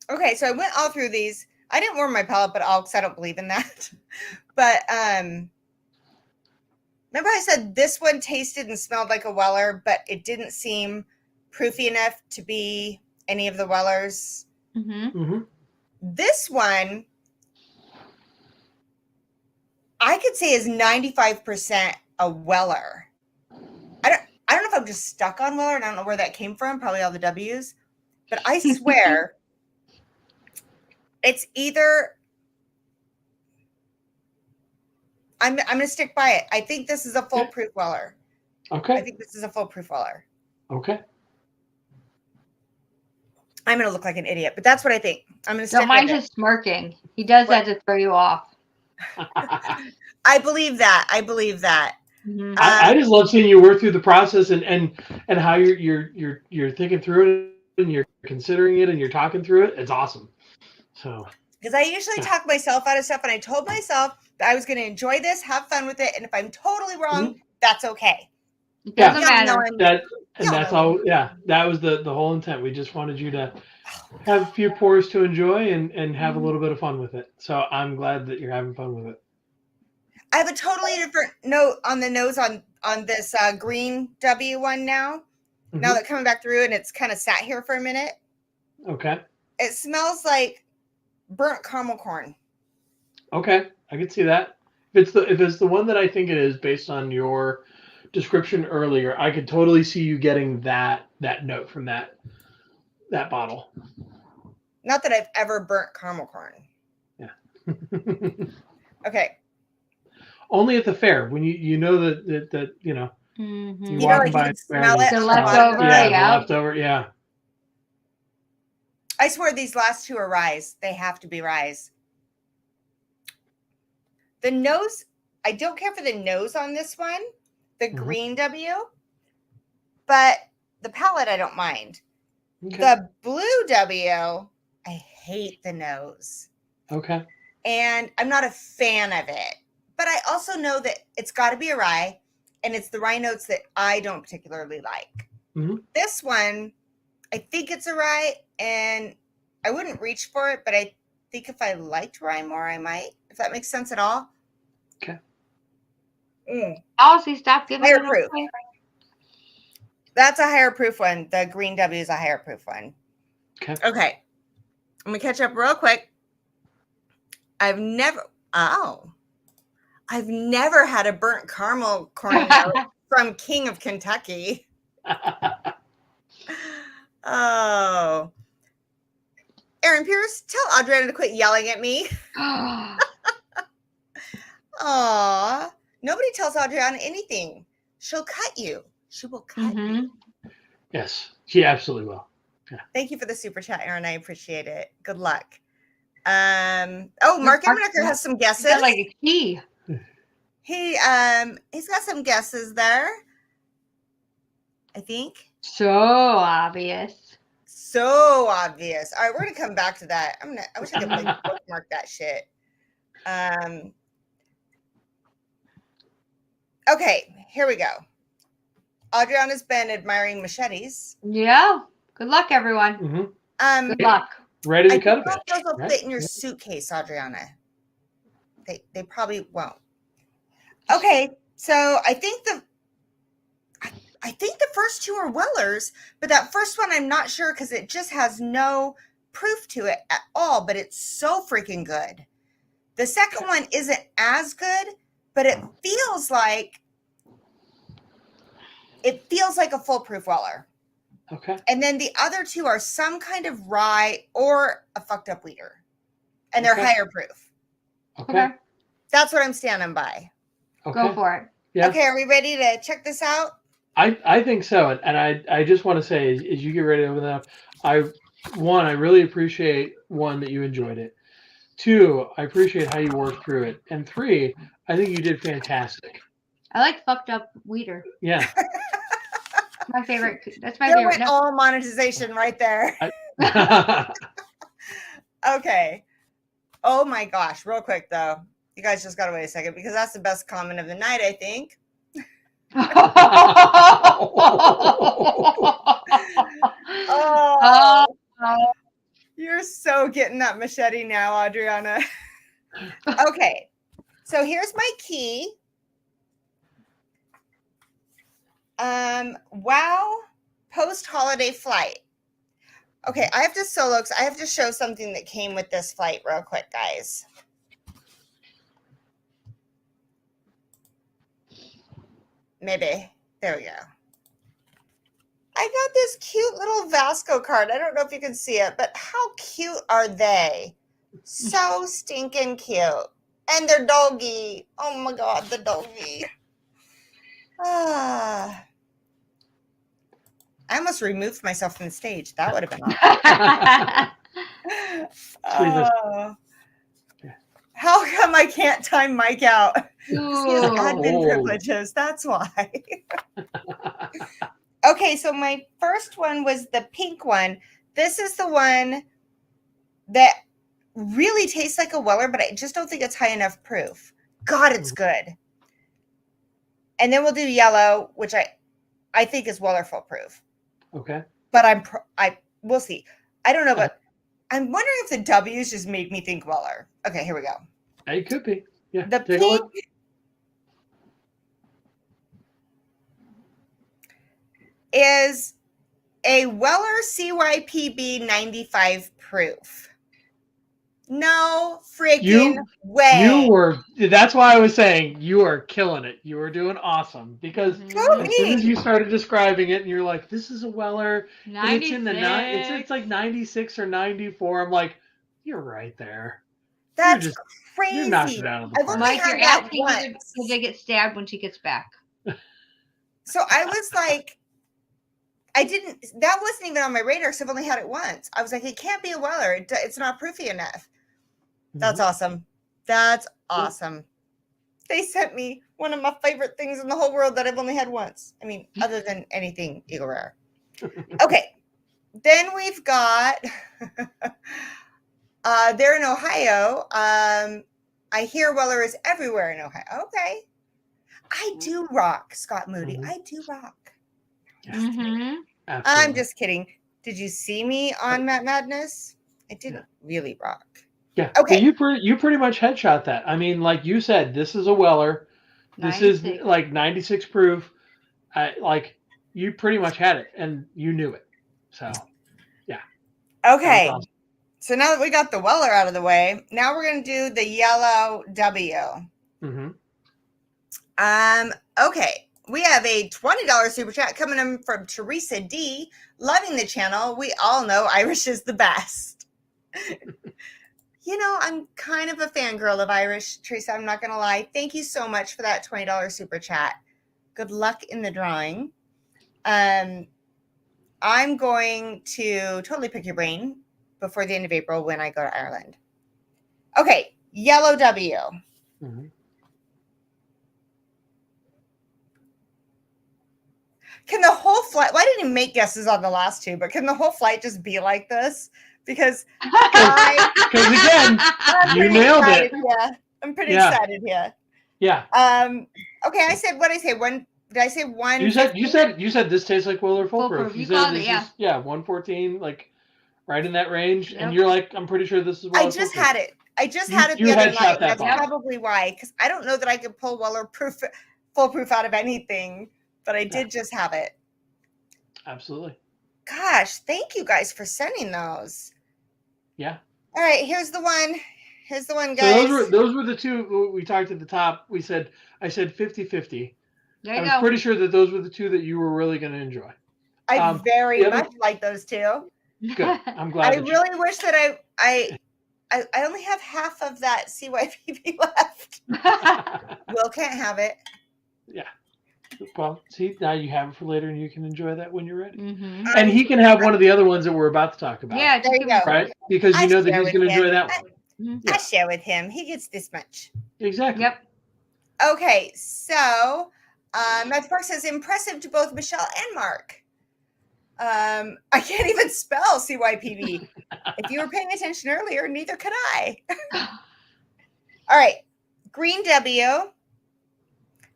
Okay, so I went all through these. I didn't warm my palate, but because I don't believe in that. But remember I said this one tasted and smelled like a Weller, but it didn't seem proofy enough to be any of the Wellers. This one, I could say is 95% a Weller. I don't know if I'm just stuck on Weller, and I don't know where that came from. Probably all the W's. But I swear it's either, I'm going to stick by it. I think this is a foolproof Weller. Okay. I think this is a foolproof Weller. Okay. I'm going to look like an idiot, but that's what I think. I'm going to stick Don't mind his smirking. He does that to throw you off. I believe that. I just love seeing you work through the process and how you're thinking through it, and you're considering it, and you're talking through it. It's awesome. So, because I usually talk myself out of stuff, and I told myself that I was going to enjoy this, have fun with it, and if I'm totally wrong, that's okay. It doesn't matter. That's all. Yeah, that was the whole intent. We just wanted you to have a few pours to enjoy and have a little bit of fun with it. So I'm glad that you're having fun with it. I have a totally different note on the nose on this green W one now. Now that coming back through, and it's kind of sat here for a minute. Okay. It smells like burnt caramel corn. Okay, I can see that. If it's the one that I think it is, based on your description earlier, I could totally see you getting that note from that bottle. Not that I've ever burnt caramel corn. Yeah. Okay. Only at the fair, when you know that you know. You walk by, smell it. The leftover, the leftover, yeah. I swear these last 2 are ryes. They have to be ryes. The nose, I don't care for the nose on this one, the green W, but the palate I don't mind. Okay. The blue W, I hate the nose. Okay. And I'm not a fan of it. But I also know that it's got to be a rye, and it's the rye notes that I don't particularly like. This one, I think it's a rye, and I wouldn't reach for it, but I think if I liked rye more, I might, if that makes sense at all. Okay. Honestly, stop giving higher proof. That's a higher proof one. The green W is a higher proof one. Okay. I'm going to catch up real quick. I've never had a burnt caramel corn note from King of Kentucky. Oh. Aaron Pierce, tell Audrina to quit yelling at me. Aw. Nobody tells Audrina anything. She'll cut you. She will cut you. Yes, she absolutely will. Yeah. Thank you for the super chat, Aaron. I appreciate it. Good luck. Mark Emmernecker has some guesses. Like a key. He's got some guesses there, I think. So obvious. So obvious. All right, we're gonna come back to that. I wish I could like bookmark that shit. Okay, here we go. Adriana's been admiring machetes. Yeah. Good luck, everyone. Mm-hmm. Good luck. Ready to cut a bitch. Those will fit in your Yeah. suitcase, Adriana. They probably won't. Okay, so I think the first two are Wellers, but that first one I'm not sure because it just has no proof to it at all, but it's so freaking good. The second one isn't as good, but it feels like a foolproof Weller. Okay. And then the other two are some kind of rye or a fucked up weeder. And they're higher proof. Okay. That's what I'm standing by. Okay. Go for it. Yeah. Okay, are we ready to check this out? I think so. And I just want to say, as you get ready to open that up, I really appreciate, one, that you enjoyed it. 2, I appreciate how you worked through it. And 3, I think you did fantastic. I like fucked up weeder. Yeah. My favorite. That's my there favorite. Went all monetization right there. Okay. Oh my gosh. Real quick though. You guys just gotta wait a second because that's the best comment of the night, I think. Oh, you're so getting that machete now, Adriana. Okay. So here's my key. Wow, post-holiday flight. Okay, I have to solo because I have to show something that came with this flight real quick, guys. Maybe. There we go. I got this cute little Vasko card. I don't know if you can see it, but how cute are they? So stinking cute. And their doggy. Oh my God, the doggy. I almost removed myself from the stage. That would have been awesome. How come I can't time Mike out? He has admin privileges. That's why. Okay, so my first one was the pink one. This is the one that really tastes like a Weller, but I just don't think it's high enough proof. God, it's good. And then we'll do yellow, which I think is Weller full proof. Okay. But we'll see. I don't know, but I'm wondering if the W's just made me think Weller. Okay, here we go. It could be. Yeah. The pink is a Weller CYPB 95 proof. No freaking way. That's why I was saying you are killing it. You were doing awesome because as soon as you started describing it and you're like, this is a Weller. And it's in the it's like 96 or 94. I'm like, you're right there. That's crazy. You're knocking it out of the park. Mike, you're asking her to get stabbed when she gets back. So I was like, that wasn't even on my radar because I've only had it once. I was like, it can't be a Weller. It's not proofy enough. That's awesome. That's awesome. They sent me one of my favorite things in the whole world that I've only had once. I mean, other than anything Eagle Rare. Okay. Then we've got, they're in Ohio. I hear Weller is everywhere in Ohio. Okay. I do rock, Scott Moody. I do rock. I'm just kidding. Did you see me on Matt Madness? I didn't really rock. Yeah. Okay. You pretty much headshot that. I mean, like you said, this is a Weller. This 96. Is like 96 proof. Like you pretty much had it and you knew it. So, yeah. Okay. Awesome. So now that we got the Weller out of the way, now we're going to do the yellow W. Okay. We have a $20 super chat coming in from Teresa D. Loving the channel. We all know Irish is the best. You know, I'm kind of a fangirl of Irish, Teresa. I'm not going to lie. Thank you so much for that $20 super chat. Good luck in the drawing. I'm going to totally pick your brain before the end of April when I go to Ireland. Okay, yellow W. Can the whole flight? Well, I didn't even make guesses on the last two, but can the whole flight just be like this? Because again, you nailed it. Yeah, I'm pretty excited here. Yeah. Okay, I said what I say. One. Did I say one? You said this tastes like Weller Foolproof. You said this is 114, like right in that range, and you're like, I'm pretty sure this is Weller. I just had it. I just had it the other night. That's probably why, because I don't know that I could pull Weller Foolproof out of anything, but I did just have it. Absolutely. Gosh, thank you guys for sending those. Yeah. All right, here's the one. Here's the one, guys. So those were the two we talked at the top. I said 50-50. I was pretty sure that those were the two that you were really going to enjoy. I very much like those two. Good. I'm glad. I really wish that I only have half of that CYPB left. Will can't have it. Yeah. Well, see, now you have it for later, and you can enjoy that when you're ready. Mm-hmm. And he can have one of the other ones that we're about to talk about. Yeah, there you go. Right? Because you know that he's going to enjoy that one. I share with him. He gets this much. Exactly. Yep. Okay, so Matthew Park says impressive to both Michelle and Mark. I can't even spell CYPB. If you were paying attention earlier, neither could I. All right, Green W.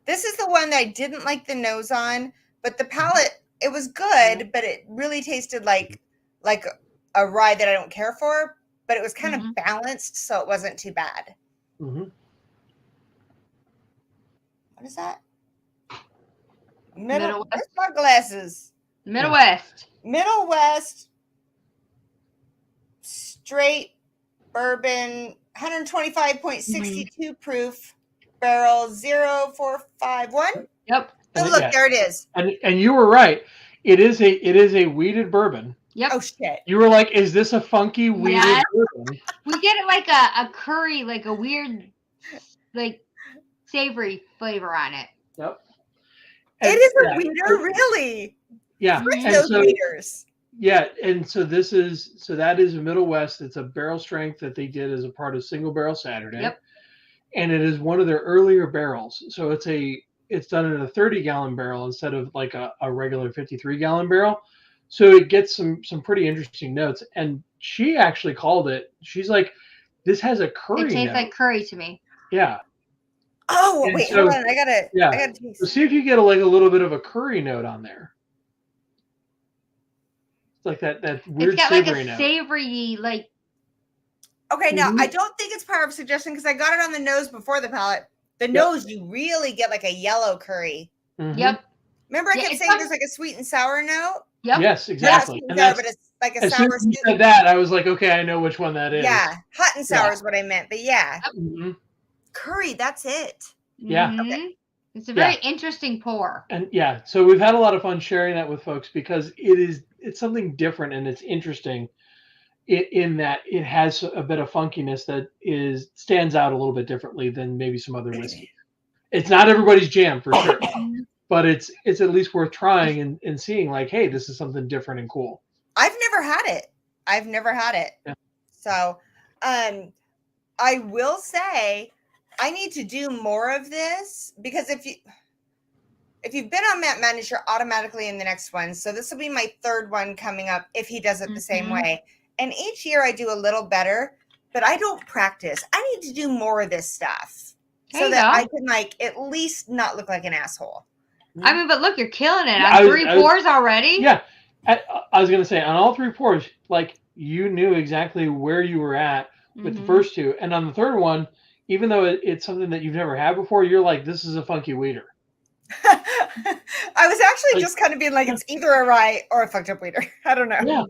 This is the one that I didn't like the nose on, but the palate, it was good, but it really tasted like a rye that I don't care for, but it was kind of balanced, so it wasn't too bad. Mm-hmm. What is that? Middle Where's my glasses? Middle West. Middle West. Straight bourbon, 125.62 proof. Barrel 0451. Yep. Oh, look, there it is. And you were right. It is a wheated bourbon. Yep. Oh shit. You were like, is this a funky wheated bourbon? We get it like a curry, like a weird, like savory flavor on it. Yep. And it is a weeder, really. Yeah. Those weeders. Yeah, and so that is a Middle West. It's a barrel strength that they did as a part of Single Barrel Saturday. Yep. And it is one of their earlier barrels. So it's done in a 30-gallon barrel instead of like a regular 53-gallon barrel. So it gets some pretty interesting notes. And she actually called it. She's like, this has a curry note. It tastes like curry to me. Yeah. Oh, and wait, hold on. I gotta taste. So see if you get a little bit of a curry note on there. It's like that weird savory note. It's got like a savory, like. Okay, now I don't think it's power of suggestion because I got it on the nose before the palate. The nose, you really get like a yellow curry. Mm-hmm. Yep. Remember, I kept saying there's like a sweet and sour note. Yep. Yes, exactly. And sour, but it's like a sour. As soon as you said that, I was like, okay, I know which one that is. Yeah, hot and sour is what I meant, but yeah, curry. That's it. Yeah. Mm-hmm. Okay. It's a very interesting pour. And so we've had a lot of fun sharing that with folks because it's something different and it's interesting. In that it has a bit of funkiness that stands out a little bit differently than maybe some other whiskey. It's not everybody's jam for sure, but it's at least worth trying and seeing like, hey, this is something different and cool. I've never had it. Yeah. So, I will say I need to do more of this because if you've been on Matt Madness, you're automatically in the next one. So this will be my third one coming up if he does it the same way. And each year I do a little better, but I don't practice. I need to do more of this stuff so that I can like at least not look like an asshole. I mean, but look, you're killing it on 3 pours already. Yeah. I was going to say on all 3 pours, like you knew exactly where you were at with the first 2. And on the third one, even though it's something that you've never had before, you're like, this is a funky weeder. I was actually just kind of being like, it's either a rye or a fucked up weeder. I don't know. Yeah.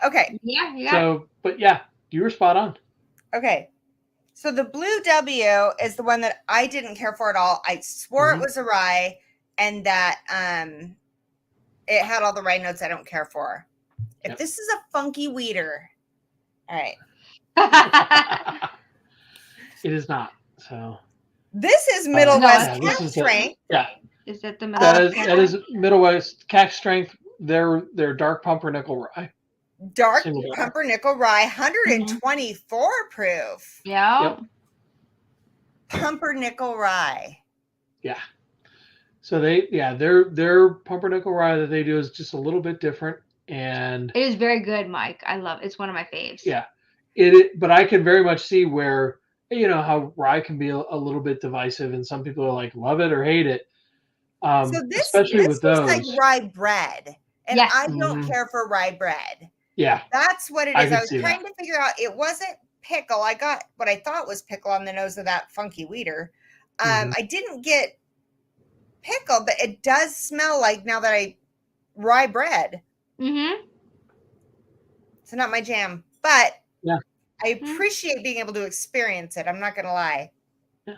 Okay. Yeah. So, but you were spot on. Okay. So the Blue W is the one that I didn't care for at all. I swore it was a rye and that it had all the rye notes I don't care for. If this is a funky weeder, all right. It is not. So this is Middle West cask strength. Is that the Middle that is Middle West cask strength. They're dark pumpernickel rye. Dark pumpernickel rye, 124 proof. Yeah. Pumpernickel rye. Yeah. So their pumpernickel rye that they do is just a little bit different, and it is very good, Mike. I love it. It's one of my faves. Yeah, but I can very much see where how rye can be a little bit divisive, and some people are like love it or hate it. So Especially with those, like rye bread, and yes. I don't care for rye bread. Yeah, that's what it is. I was trying to figure out. It wasn't pickle. I got what I thought was pickle on the nose of that funky weeder. I didn't get pickle, but it does smell like now that rye bread. It's not my jam, but yeah, I appreciate being able to experience it. I'm not going to lie. Yeah.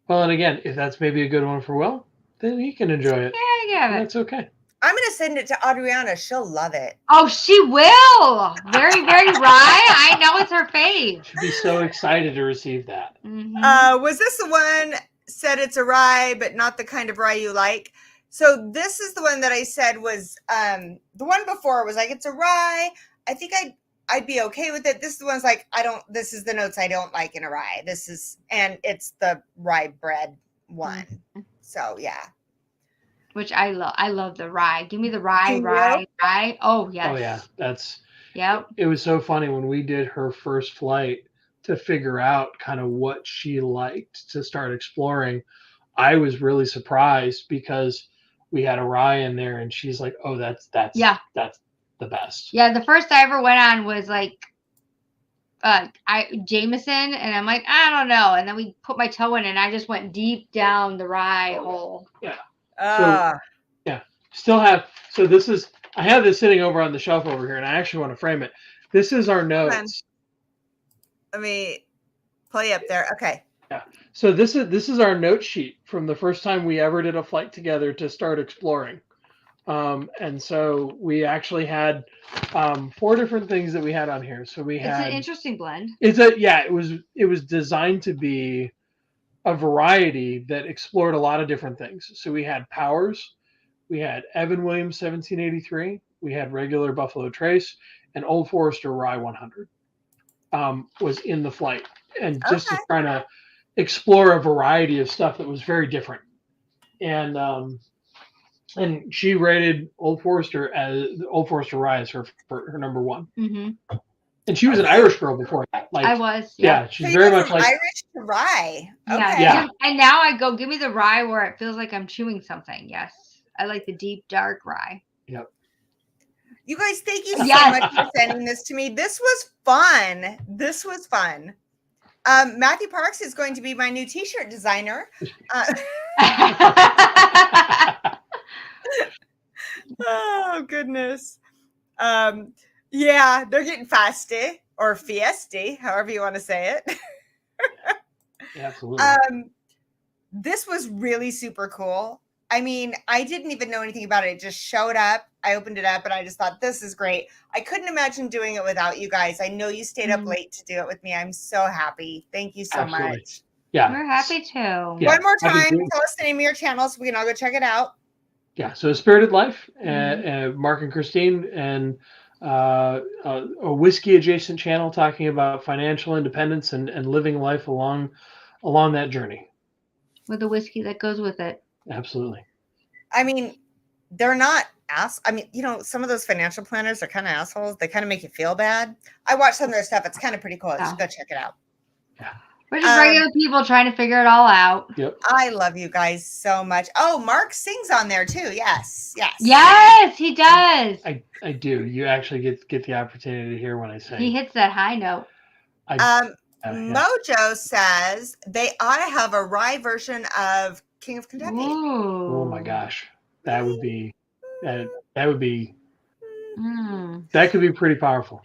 Well, and again, if that's maybe a good one for Will, then he can enjoy it. Yeah, that's okay. I'm going to send it to Adriana. She'll love it. Oh, she will. Very, very rye. I know it's her fave. She'd be so excited to receive that. Was this the one said it's a rye, but not the kind of rye you like? So this is the one that I said was the one before was like, it's a rye. I think I'd be okay with it. This is the one's like, this is the notes I don't like in a rye. And it's the rye bread one. So yeah. Which I love. I love the rye. Give me the rye. Oh yes. Oh yeah. It was so funny when we did her first flight to figure out kind of what she liked to start exploring. I was really surprised because we had a rye in there, and she's like, "Oh, that's the best." Yeah, the first I ever went on was like Jameson, and I'm like, I don't know. And then we put my toe in, and I just went deep down the rye hole. Yeah. Still have. So I have this sitting over on the shelf over here, and I actually want to frame it. This is our notes. Let me pull you up there. Okay. Yeah. So this is our note sheet from the first time we ever did a flight together to start exploring. And so we actually had 4 different things that we had on here. So it's an interesting blend. It was designed to be a variety that explored a lot of different things. So we had Powers, we had Evan Williams 1783, we had regular Buffalo Trace, and Old Forester Rye 100 was in the flight, and just trying to explore a variety of stuff that was very different. And she rated Old Forester Rye as her number 1. And she was an Irish girl before that. Like I was. Yeah, she's very much like Irish to rye. Okay. Yeah. And now I go, give me the rye where it feels like I'm chewing something. Yes. I like the deep, dark rye. Yep. You guys, thank you so much for sending this to me. This was fun. Matthew Parks is going to be my new t-shirt designer. Oh, goodness. Yeah, they're getting fasty or fiesty, however you want to say it. Yeah, absolutely. This was really super cool. I mean, I didn't even know anything about it. It just showed up. I opened it up and I just thought, this is great. I couldn't imagine doing it without you guys. I know you stayed up late to do it with me. I'm so happy. Thank you so much. Yeah. We're happy too. Yeah. One more time, tell us the name of your channel so we can all go check it out. Yeah. So Spirited Life, Mark and Christine, and a whiskey adjacent channel talking about financial independence and living life along that journey. With the whiskey that goes with it. Absolutely. I mean, they're not some of those financial planners are kind of assholes. They kind of make you feel bad. I watch some of their stuff. It's kind of pretty cool. Just go check it out. Yeah. We're just regular people trying to figure it all out. Yep. I love you guys so much. Oh, Mark sings on there too. Yes. Yes, he does. I do. You actually get the opportunity to hear when I sing. He hits that high note. Mojo says they ought to have a rye version of King of Kentucky. Ooh. Oh my gosh, that would be that could be pretty powerful.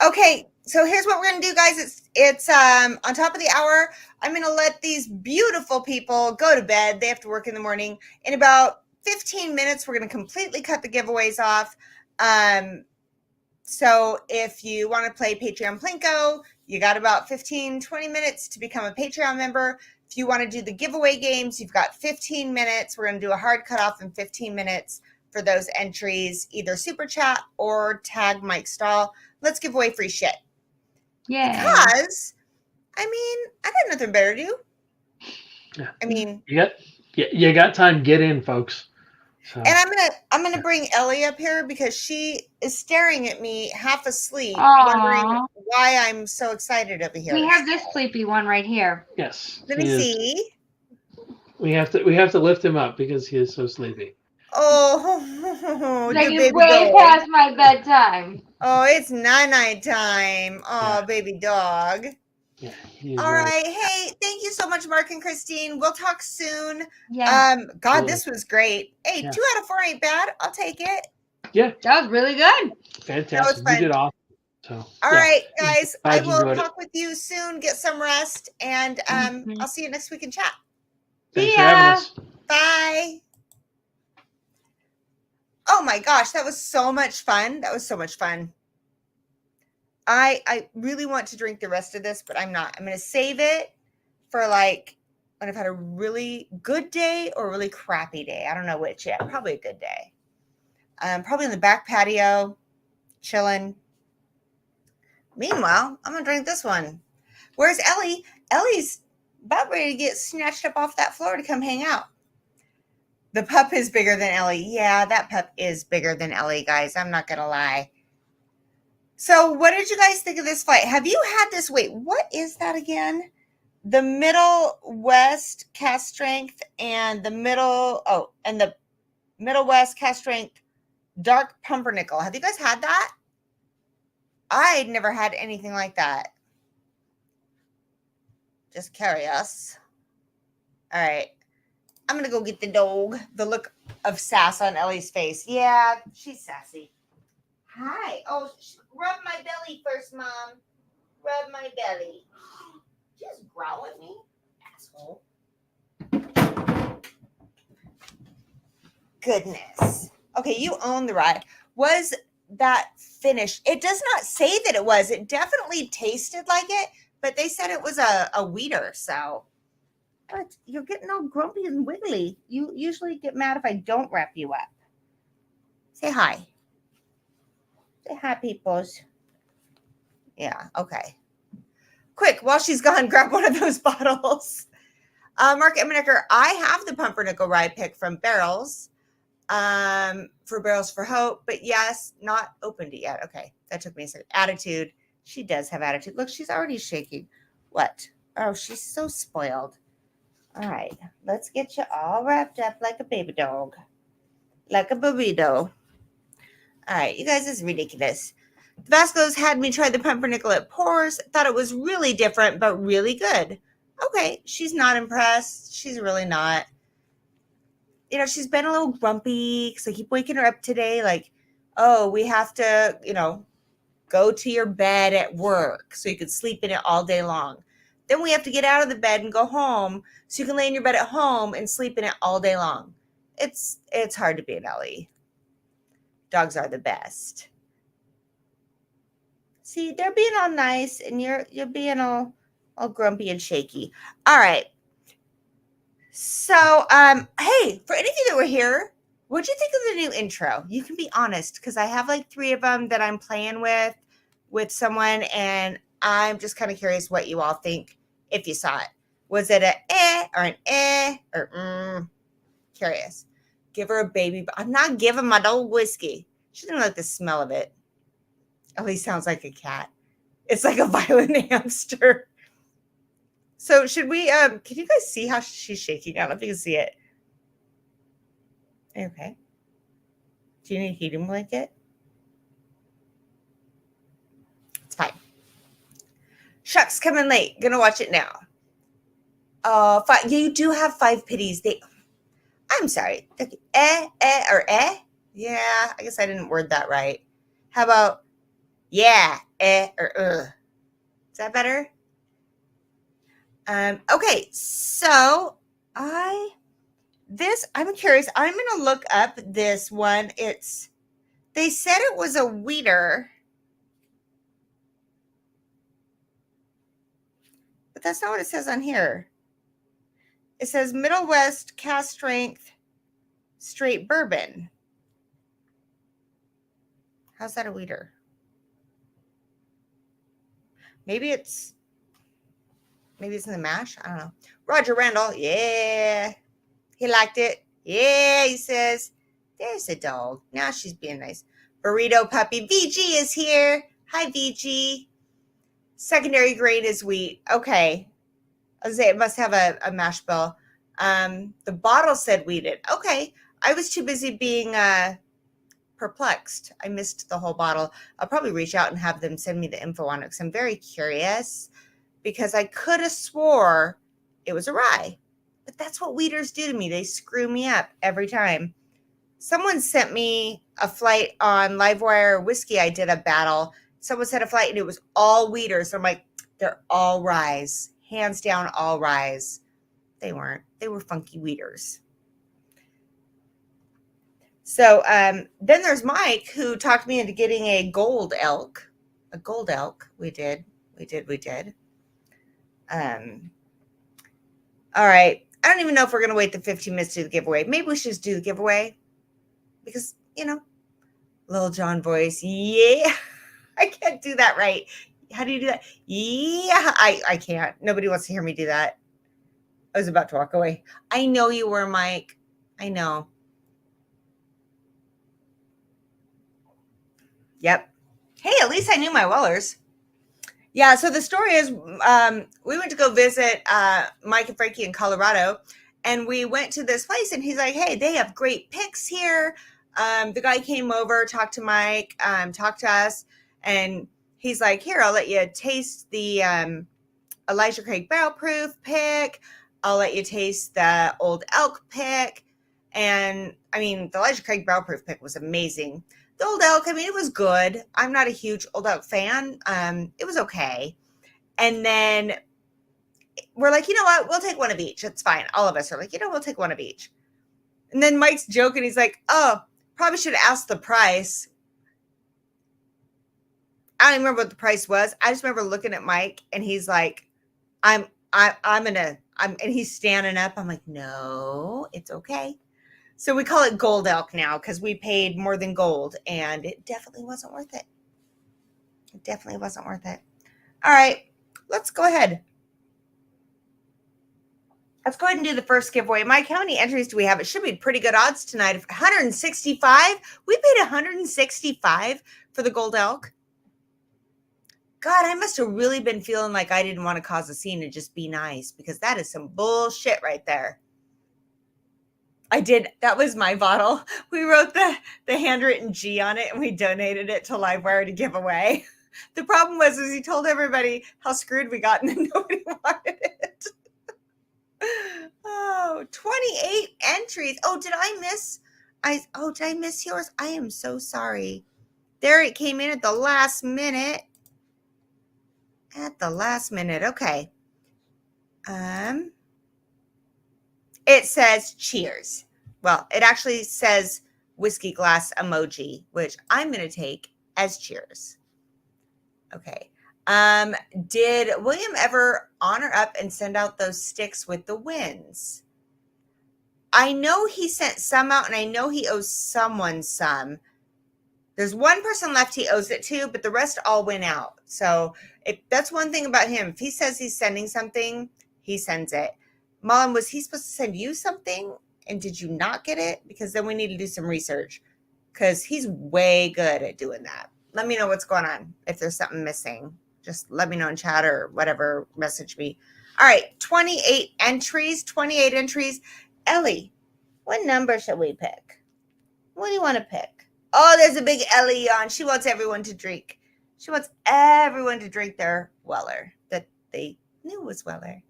Okay, so here's what we're gonna do, guys. It's on top of the hour. I'm gonna let these beautiful people go to bed. They have to work in the morning. In about 15 minutes, we're gonna completely cut the giveaways off. So if you want to play Patreon Plinko, you got about 15-20 minutes to become a Patreon member. If you want to do the giveaway games, you've got 15 minutes. We're going to do a hard cutoff in 15 minutes for those entries, either super chat or tag Mike Stahl. Let's give away free shit. Yeah. Because, I mean, I got nothing better to do. Yeah. I mean, you You got time. Get in, folks. So. And I'm gonna bring Ellie up here because she is staring at me half asleep, wondering why I'm so excited over here. We have this sleepy one right here. Yes. Let me see. We have to lift him up because he is so sleepy. Oh, like it's way past my bedtime. Oh, it's night time. Oh, yeah. Baby dog. Yeah. All right. Hey, thank you so much, Mark and Christine. We'll talk soon. Yeah. God, this was great. Hey, 2 out of 4 ain't bad. I'll take it. Yeah. That was really good. Fantastic. You did awesome. So, all right, guys. I will talk with you soon. Get some rest, and I'll see you next week in chat. Thanks for having us. Bye. Oh my gosh, that was so much fun. That was so much fun. I really want to drink the rest of this, but I'm not. I'm going to save it for like when I've had a really good day or a really crappy day. I don't know which yet. Probably a good day. Probably in the back patio, chilling. Meanwhile, I'm going to drink this one. Where's Ellie? Ellie's about ready to get snatched up off that floor to come hang out. The pup is bigger than Ellie. Yeah, that pup is bigger than Ellie, guys. I'm not going to lie. So what did you guys think of this flight? Have you had this? Wait, what is that again? The Middle West cast strength and the Middle West cast strength dark pumpernickel. Have you guys had that? I'd never had anything like that. Just curious. All right. I'm going to go get the dog. The look of sass on Ellie's face. Yeah, she's sassy. Hi. Oh, rub my belly first, Mom. Rub my belly. Just growl at me, asshole. Goodness. Okay, you own the ride. Was that finished? It does not say that it was. It definitely tasted like it, but they said it was a wheater, so. But you're getting all grumpy and wiggly. You usually get mad if I don't wrap you up. Say hi. Say hi, peoples. Yeah, okay. Quick, while she's gone, grab one of those bottles. Mark Emmenecker, I have the pumpernickel rye pick from Barrels for Barrels for Hope, but yes, not opened it yet. Okay, that took me a second. Attitude. She does have attitude. Look, she's already shaking. What? Oh, she's so spoiled. All right, let's get you all wrapped up like a baby dog, like a burrito. All right, you guys, this is ridiculous. The Vaskos had me try the pumpernickel at Pours. Thought it was really different, but really good. Okay, she's not impressed. She's really not. You know, she's been a little grumpy because I keep waking her up today. Like, oh, we have to, go to your bed at work so you can sleep in it all day long. Then we have to get out of the bed and go home so you can lay in your bed at home and sleep in it all day long. It's hard to be an Ellie. Dogs are the best. See, they're being all nice and you're being all grumpy and shaky. All right. So, hey, for any of you that were here, what'd you think of the new intro? You can be honest because I have like 3 of them that I'm playing with someone, and I'm just kind of curious what you all think if you saw it. Was it or an or curious? Give her a baby. I'm not giving my dog whiskey. She doesn't like the smell of it. At least sounds like a cat. It's like a violent hamster. So should we, can you guys see how she's shaking? I don't know if you can see it. Okay. Do you need a heating blanket? It's fine. Shucks, coming late. Gonna watch it now. You do have 5 pities. I'm sorry. Or yeah, I guess I didn't word that right. How about yeah, or Is that better? Okay, so I'm curious. I'm gonna look up this one. They said it was a wheater, but that's not what it says on here. It says Middle West cast strength straight bourbon. How's that a wheater? Maybe it's in the mash. I don't know. Roger Randall. Yeah. He liked it. Yeah, he says. There's a dog. Now she's being nice. Burrito puppy. VG is here. Hi, VG. Secondary grade is wheat. Okay. I was say it must have a mash bill. The bottle said wheated. Okay. I was too busy being perplexed. I missed the whole bottle. I'll probably reach out and have them send me the info on it because I'm very curious, because I could have swore it was a rye. But that's what weeders do to me. They screw me up every time. Someone sent me a flight on Livewire Whiskey. I did a battle. Someone sent a flight and it was all weeders. So I'm like, they're all ryes. Hands down, all ryes. They weren't. They were funky weeders. So then there's Mike, who talked me into getting a gold elk. A gold elk. We did. All right. I don't even know if we're going to wait the 15 minutes to do the giveaway. Maybe we should just do the giveaway. Because, Little John voice. Yeah. I can't do that right. How do you do that? Yeah. I can't. Nobody wants to hear me do that. I was about to walk away. I know you were, Mike. I know. Yep. Hey, at least I knew my Wellers. Yeah, so the story is we went to go visit Mike and Frankie in Colorado, and we went to this place, and he's like, hey, they have great picks here. The guy came over, talked to Mike, talked to us, and he's like, here, I'll let you taste the Elijah Craig Barrel Proof pick. I'll let you taste the Old Elk pick. And, the Elijah Craig Barrel Proof pick was amazing. The Old Elk, it was good. I'm not a huge Old Elk fan. It was okay. And then we're like, you know what? We'll take one of each. It's fine. All of us are like, we'll take one of each. And then Mike's joking. He's like, oh, probably should have asked the price. I don't even remember what the price was. I just remember looking at Mike, and he's like, and he's standing up. I'm like, no, it's okay. So we call it Gold Elk now because we paid more than gold, and it definitely wasn't worth it. It definitely wasn't worth it. All right, let's go ahead. Let's go ahead and do the first giveaway. Mike, how many entries do we have? It should be pretty good odds tonight. 165. We paid 165 for the Gold Elk. God, I must have really been feeling like I didn't want to cause a scene and just be nice, because that is some bullshit right there. I did. That was my bottle. We wrote the handwritten G on it, and we donated it to Livewire to give away. The problem was he told everybody how screwed we got, and then nobody wanted it. Oh, 28 entries. Oh, did I miss yours? I am so sorry. There, it came in at the last minute. Okay. It says cheers. Well, it actually says whiskey glass emoji, which I'm going to take as cheers. Okay. Did William ever honor up and send out those sticks with the wins? I know he sent some out, and I know he owes someone some. There's one person left he owes it to, but the rest all went out. So that's one thing about him. If he says he's sending something, he sends it. Mom, was he supposed to send you something, and did you not get it? Because then we need to do some research, because he's way good at doing that. Let me know what's going on. If there's something missing, just let me know in chat or whatever, message me. All right, 28 entries. Ellie, what number should we pick? What do you want to pick? Oh, there's a big Ellie on. She wants everyone to drink. She wants everyone to drink their Weller that they knew was Weller.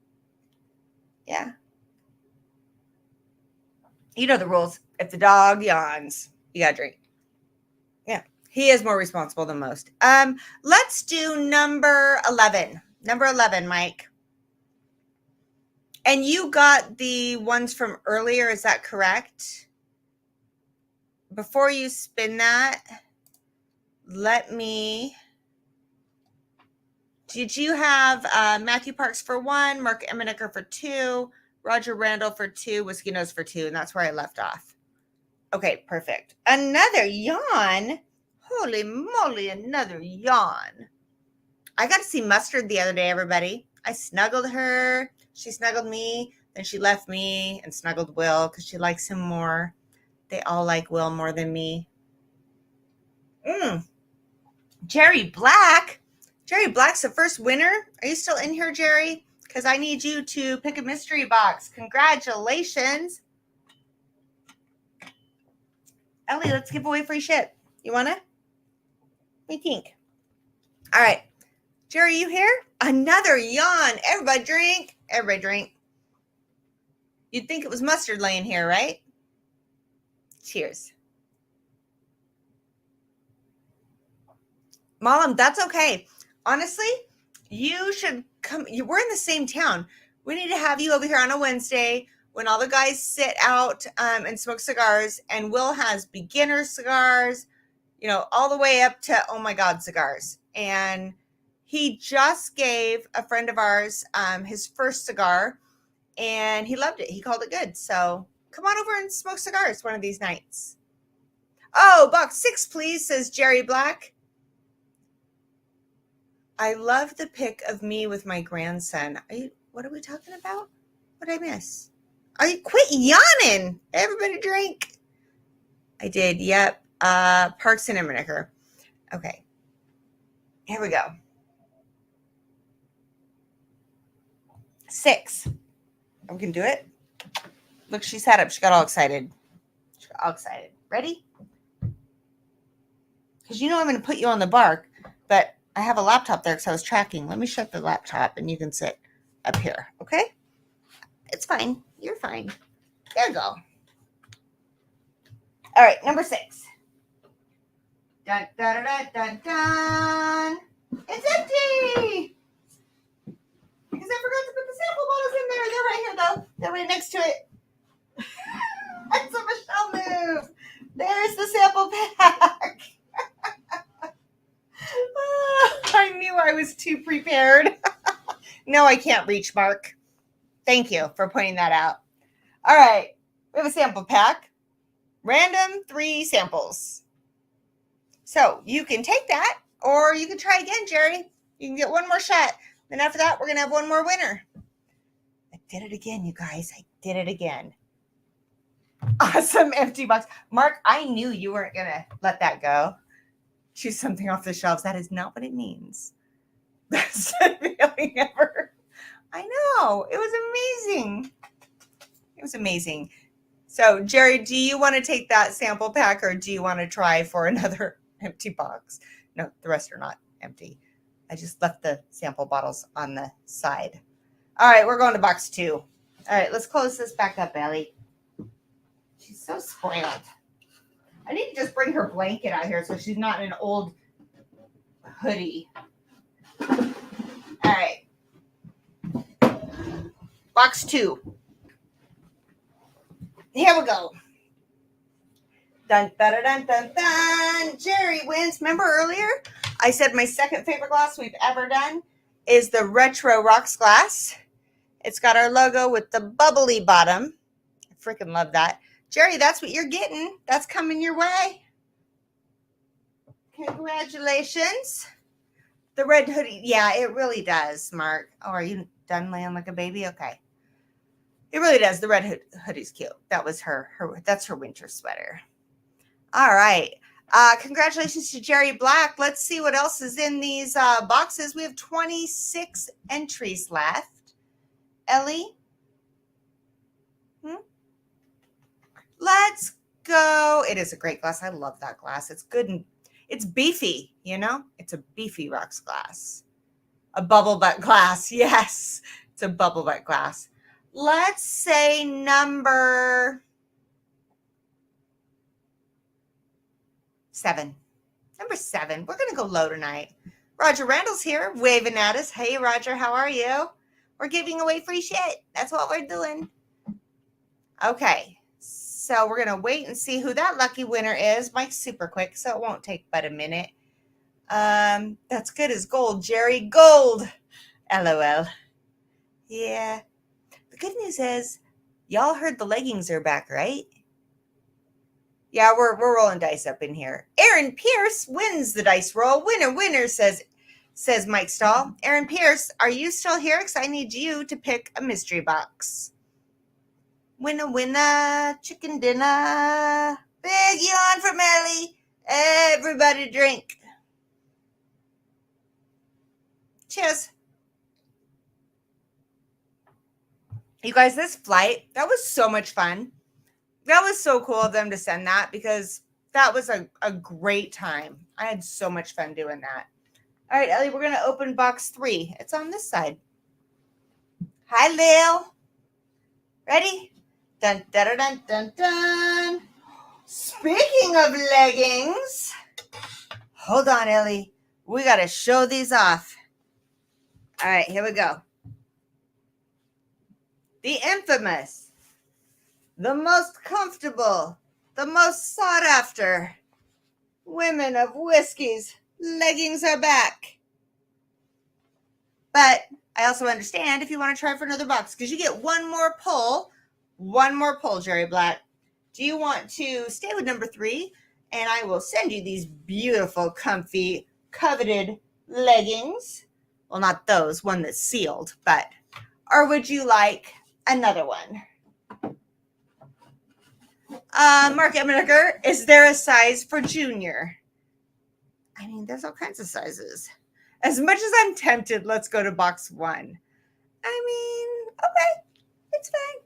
Yeah. You know the rules. If the dog yawns, you gotta drink. Yeah. He is more responsible than most. Let's do number 11. Number 11, Mike. And you got the ones from earlier, is that correct? Before you spin that, did you have Matthew Parks for 1, Mark Eminecker for 2, Roger Randall for 2, Whiskey Nose for 2, and that's where I left off. Okay, perfect. Another yawn. Holy moly, another yawn. I got to see Mustard the other day, everybody. I snuggled her. She snuggled me. Then she left me and snuggled Will because she likes him more. They all like Will more than me. Jerry Black. Jerry Black's the first winner. Are you still in here, Jerry? Because I need you to pick a mystery box. Congratulations. Ellie, let's give away free shit. You want to? What do you think? All right. Jerry, you here? Another yawn. Everybody drink. Everybody drink. You'd think it was mustard laying here, right? Cheers. Mom, that's okay. Honestly, you should come. We're in the same town. We need to have you over here on a Wednesday when all the guys sit out and smoke cigars, and Will has beginner cigars, you know, all the way up to, oh my God, cigars. And he just gave a friend of ours his first cigar, and he loved it. He called it good. So come on over and smoke cigars one of these nights. Oh, box 6, please, says Jerry Black. I love the pic of me with my grandson. What are we talking about? What did I miss? Quit yawning. Everybody drink. I did. Yep. Parks and Emmernicker. Okay. Here we go. 6. We can do it. Look, she sat up. She got all excited. Ready? Because you know I'm going to put you on the bark, but I have a laptop there because I was tracking. Let me shut the laptop and you can sit up here. Okay? It's fine. You're fine. There you go. All right, number 6. Dun, dun, dun, dun, dun. It's empty! Because I forgot to put the sample bottles in there. They're right here, though. They're right next to it. It's a Michelle move. There's the sample pack. I knew I was too prepared. No, I can't reach, Mark. Thank you for pointing that out. All right. We have a sample pack. Random 3 samples. So you can take that, or you can try again, Jerry. You can get one more shot. Then after that, we're going to have one more winner. I did it again, you guys. I did it again. Awesome empty box. Mark, I knew you weren't going to let that go. Choose something off the shelves. That is not what it means. Best feeling ever. I know. It was amazing. It was amazing. So, Jerry, do you want to take that sample pack, or do you want to try for another empty box? No, the rest are not empty. I just left the sample bottles on the side. All right, we're going to box 2. All right, let's close this back up, Ellie. She's so spoiled. I need to just bring her blanket out here so she's not in an old hoodie. All right. Box 2. Here we go. Dun, dun, dun, dun, dun. Jerry wins. Remember earlier? I said my second favorite glass we've ever done is the Retro Rocks glass. It's got our logo with the bubbly bottom. I freaking love that. Jerry, that's what you're getting. That's coming your way. Congratulations. The red hoodie. Yeah, it really does, Mark. Oh, are you done laying like a baby? Okay. It really does. The red hoodie's cute. That was that's her winter sweater. All right. Congratulations to Jerry Black. Let's see what else is in these boxes. We have 26 entries left. Ellie? Let's go. It is a great glass. I love that glass. It's good and it's beefy, you know? It's a beefy rocks glass. A bubble butt glass. Yes, it's a bubble butt glass. Let's say number 7. Number 7. We're going to go low tonight. Roger Randall's here waving at us. Hey, Roger, how are you? We're giving away free shit. That's what we're doing. Okay. So we're going to wait and see who that lucky winner is. Mike's super quick, so it won't take but a minute. That's good as gold. Jerry Gold. LOL. Yeah. The good news is, y'all heard the leggings are back, right? Yeah, we're rolling dice up in here. Aaron Pierce wins the dice roll. Winner, winner, says Mike Stahl. Aaron Pierce, are you still here? Because I need you to pick a mystery box. Winner, chicken dinner. Big yawn from Ellie. Everybody drink. Cheers. You guys, this flight, that was so much fun. That was so cool of them to send that because that was a great time. I had so much fun doing that. All right, Ellie, we're going to open box 3. It's on this side. Hi, Lil. Ready? Dun, dun, dun, dun, dun. Speaking of leggings, hold on, Ellie. We got to show these off. All right, here we go. The infamous, the most comfortable, the most sought after Women of Whiskey's leggings are back. But I also understand if you want to try for another box because you get one more pull, Jerry Black. Do you want to stay with number 3? And I will send you these beautiful, comfy, coveted leggings. Well, not those, one that's sealed, but, or would you like another one? Mark Emmenecker, is there a size for junior? I mean, there's all kinds of sizes. As much as I'm tempted, let's go to box 1. I mean, okay, it's fine.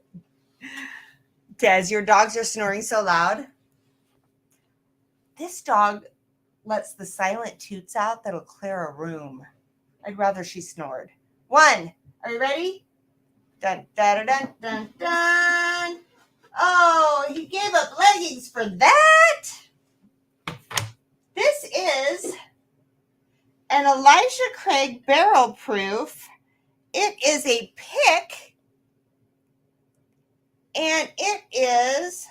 Des, your dogs are snoring so loud. This dog lets the silent toots out that'll clear a room. I'd rather she snored. 1. Are you ready? Dun, dun, dun, dun, dun. Oh, he gave up leggings for that? This is an Elijah Craig barrel proof. It is a pick. And it is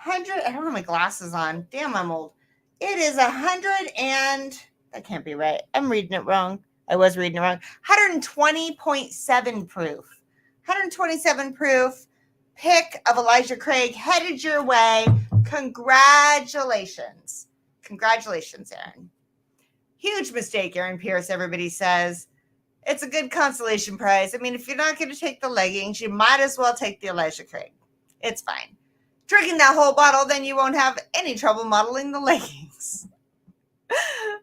100. I don't have my glasses on. Damn, I'm old. It is 100 and that can't be right. I'm reading it wrong. I was reading it wrong. 120.7 proof. 127 proof pick of Elijah Craig headed your way. Congratulations. Congratulations, Aaron. Huge mistake, Aaron Pierce, everybody says. It's a good consolation prize. I mean, if you're not going to take the leggings, you might as well take the Elijah Craig. It's fine. Drinking that whole bottle, then you won't have any trouble modeling the leggings.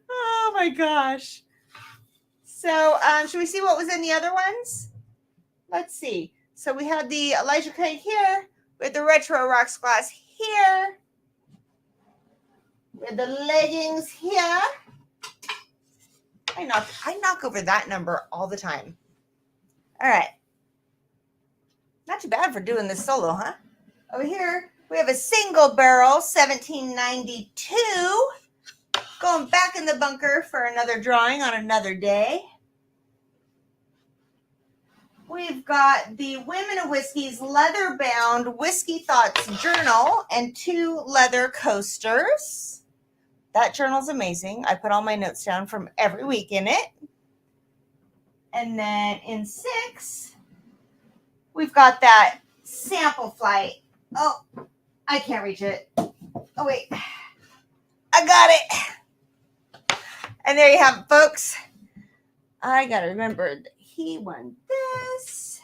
Oh, my gosh. So, should we see what was in the other ones? Let's see. So, we had the Elijah Craig here. We had the Retro Rocks glass here. We had the leggings here. I knock over that number all the time. All right. Not too bad for doing this solo, huh? Over here, we have a single barrel, 1792. Going back in the bunker for another drawing on another day. We've got the Women of Whiskey's leather-bound Whiskey Thoughts journal and 2 leather coasters. That journal's amazing. I put all my notes down from every week in it. And then in 6, we've got that sample flight. Oh, I can't reach it. Oh, wait. I got it. And there you have it, folks. I got to remember that he won this.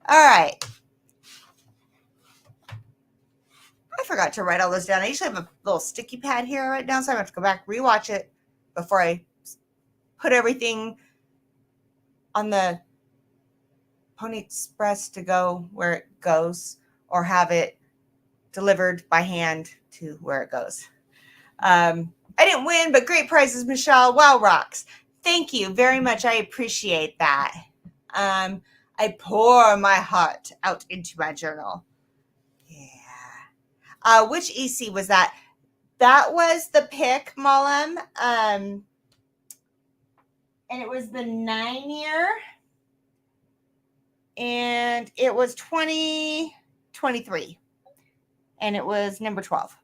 All right. I forgot to write all this down. I usually have a little sticky pad here right now, so I have to go back, rewatch it before I put everything on the Pony Express to go where it goes or have it delivered by hand to where it goes. I didn't win, but great prizes, Michelle. Wow, rocks. Thank you very much. I appreciate that. I pour my heart out into my journal. Yeah. Which EC was that? That was the pick, Mollem. And it was the 9-year. And it was 2023. And it was number 12.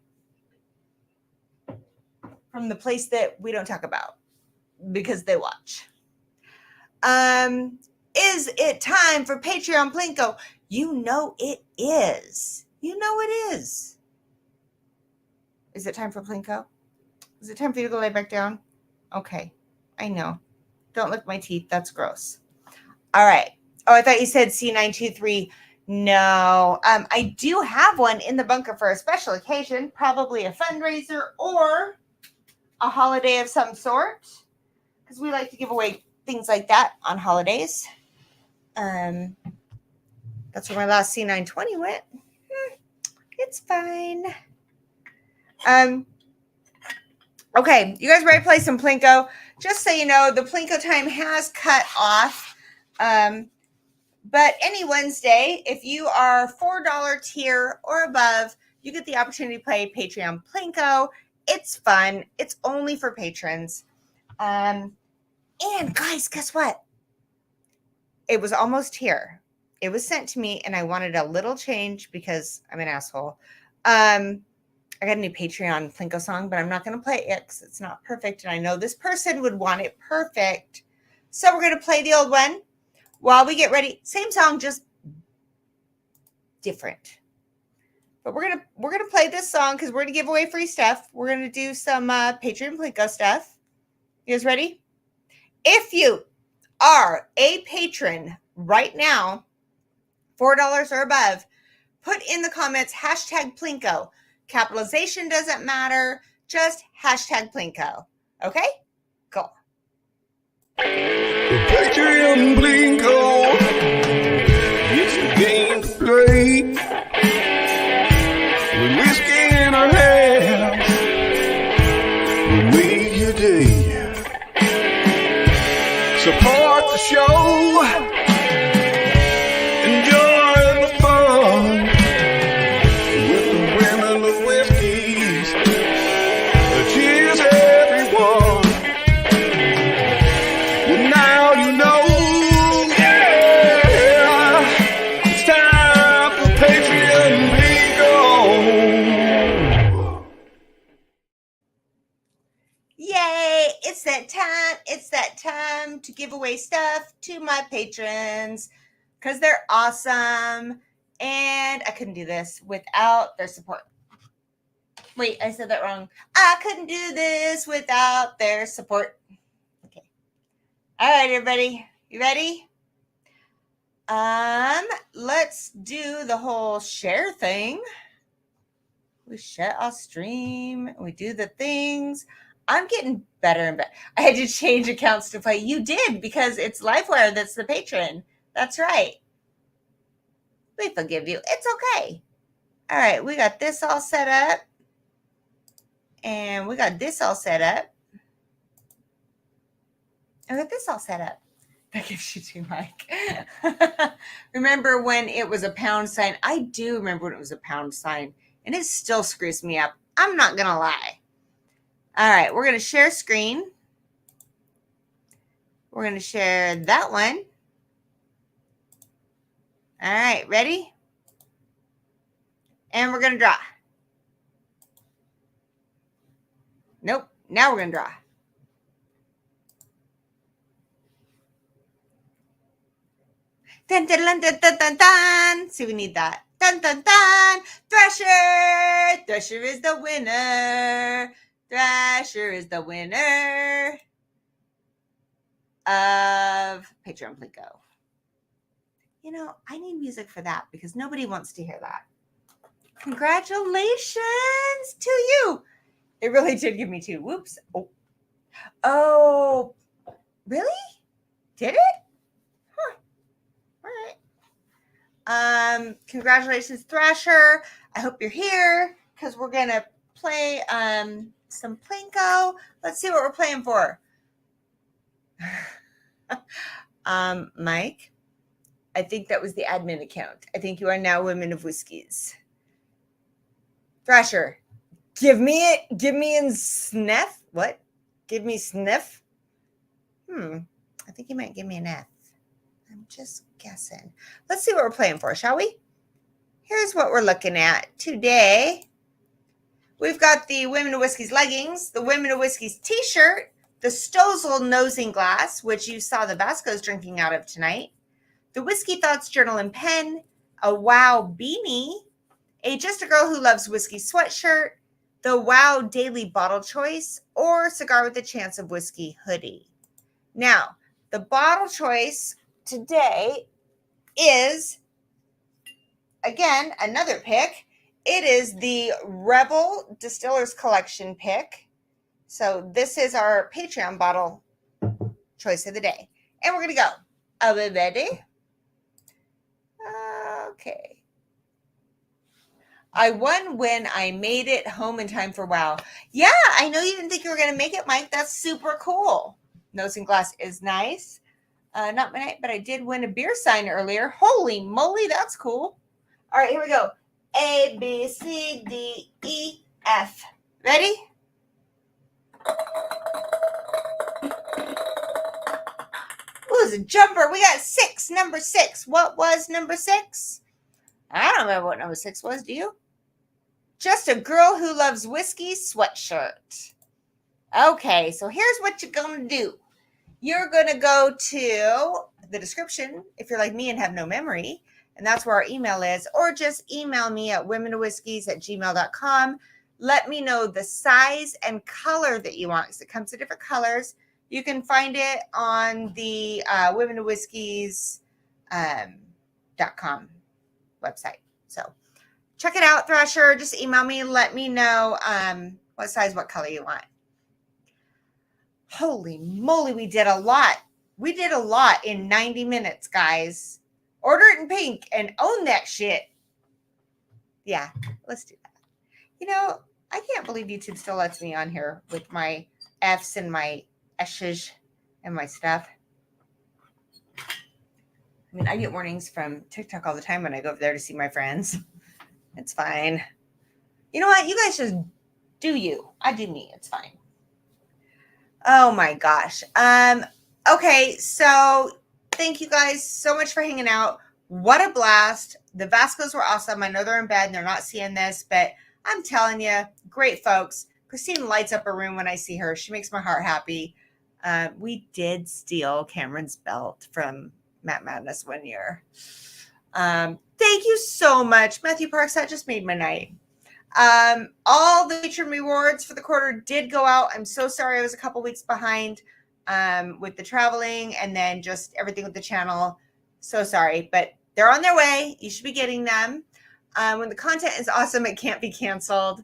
From the place that we don't talk about because they watch. Is it time for Patreon Plinko? You know it is. You know it is. Is it time for Plinko? Is it time for you to go lay back down? Okay. I know. Don't lick my teeth. That's gross. All right. Oh, I thought you said C923. No, I do have one in the bunker for a special occasion, probably a fundraiser or a holiday of some sort, because we like to give away things like that on holidays. That's where my last C920 went. It's fine. Okay, you guys ready to play some Plinko? Just so you know, the Plinko time has cut off. But any Wednesday, if you are $4 tier or above, you get the opportunity to play Patreon Plinko. It's fun. It's only for patrons. And guys, guess what? It was almost here. It was sent to me, and I wanted a little change because I'm an asshole. I got a new Patreon Plinko song, but I'm not going to play it because it's not perfect. And I know this person would want it perfect. So we're going to play the old one while we get ready. Same song, just different. But we're gonna play this song because we're going to give away free stuff. We're going to do some Patreon Plinko stuff. You guys ready? If you are a patron right now, $4 or above, put in the comments #Plinko. Capitalization doesn't matter. Just #Plinko. Okay? Cool. Patreon Plinko. It's a game to play. With whiskey in our hands, we make your day. Support the show. Enjoy the fun with the women of whiskeys. Cheers, everyone. Well, now you know, yeah, it's time for Patreon Bingo. Yay! It's that time. It's that time to give away stuff to my patrons because they're awesome. And I couldn't do this without their support. Wait, I said that wrong. I couldn't do this without their support. Okay. All right, everybody. You ready? Let's do the whole share thing. We share our stream. We do the things. I'm getting better and better. I had to change accounts to play. You did, because it's Livewire that's the patron. That's right. We forgive you. It's okay. All right, we got this all set up. And we got this all set up. And we got this all set up. That gives you two, Mike. Remember when it was a £? I do remember when it was a £, and it still screws me up. I'm not going to lie. All right, we're going to share screen. We're going to share that one. All right, ready? And we're going to draw. Nope, now we're going to draw. Dun, dun, dun, dun, dun, dun, dun. See, we need that. Dun, dun, dun. Thrasher. Thrasher is the winner. Thrasher is the winner of Patreon Plinko. You know, I need music for that because nobody wants to hear that. Congratulations to you. It really did give me two. Whoops. Oh, really? Did it? Huh. All right. Congratulations, Thrasher. I hope you're here because we're going to play some Plinko. Let's see what we're playing for. Mike, I think that was the admin account. I think you are now Women of Whiskeys. Thrasher, give me it. Give me in sniff. What? Give me sniff? I think he might give me an F. I'm just guessing. Let's see what we're playing for, shall we? Here's what we're looking at today. We've got the Women of Whiskeys leggings, the Women of Whiskeys t-shirt, the Stozel nosing glass, which you saw the Vaskos drinking out of tonight, the Whiskey Thoughts journal and pen, a Wow beanie, a Just a Girl Who Loves Whiskey sweatshirt, the Wow Daily Bottle Choice, or Cigar with a Chance of Whiskey hoodie. Now, the bottle choice today is again, another pick. It is the Rebel Distillers Collection pick. So this is our Patreon bottle choice of the day. And we're going to go. Are we ready? Okay. I won when I made it home in time for WOW. Yeah, I know you didn't think you were going to make it, Mike. That's super cool. Nose and glass is nice. Not my night, but I did win a beer sign earlier. Holy moly, that's cool. All right, here we go. A, B, C, D, E, F. Ready? Ooh, it's a jumper. We got 6, number 6. What was number 6? I don't remember what number 6 was. Do you? Just a girl who loves whiskey sweatshirt. Okay, so here's what you're going to do. You're going to go to the description if you're like me and have no memory, and that's where our email is, or just email me at womenofwhiskies@gmail.com. Let me know the size and color that you want, because it comes in different colors. You can find it on the womenofwhiskies.com website. So check it out, Thrasher. Just email me. Let me know what size, what color you want. Holy moly, we did a lot. We did a lot in 90 minutes, guys. Order it in pink and own that shit. Yeah, let's do that. You know, I can't believe YouTube still lets me on here with my F's and my S's and my stuff. I mean, I get warnings from TikTok all the time when I go over there to see my friends. It's fine. You know what? You guys just do you. I do me. It's fine. Oh my gosh. Okay, so thank you guys so much for hanging out. What a blast. The Vaskos were awesome. I know they're in bed and they're not seeing this, but I'm telling you, great folks. Christine lights up a room when I see her. She makes my heart happy. We did steal Cameron's belt from Matt Madness one year. Thank you so much, Matthew Parks. That just made my night. All the patron rewards for the quarter did go out. I'm so sorry I was a couple weeks behind with the traveling and then just everything with the channel. So sorry, but they're on their way. You should be getting them. When the content is awesome, it can't be canceled.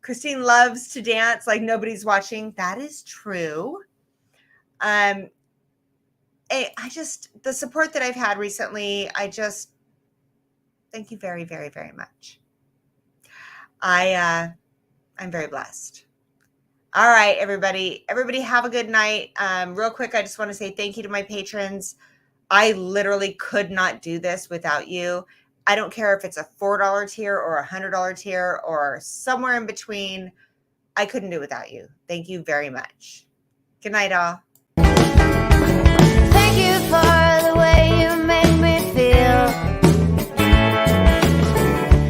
Christine loves to dance like nobody's watching. That is true. I just, the support that I've had recently, I just, thank you very, very, very much. I'm very blessed. All right, everybody have a good night. Real quick, I just want to say thank you to my patrons. I literally could not do this without you. I don't care if it's a $4 tier or a $100 tier or somewhere in between. I couldn't do it without you. Thank you very much. Good night, all. Thank you for the way you make me feel.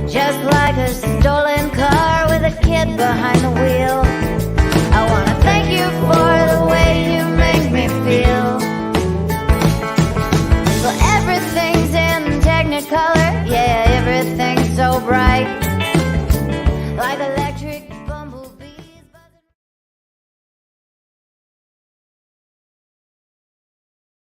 Just like a stolen car with a kid behind the wheel. I want to thank you for the way you make me feel. So everything's in Technicolor, yeah, everything's so bright.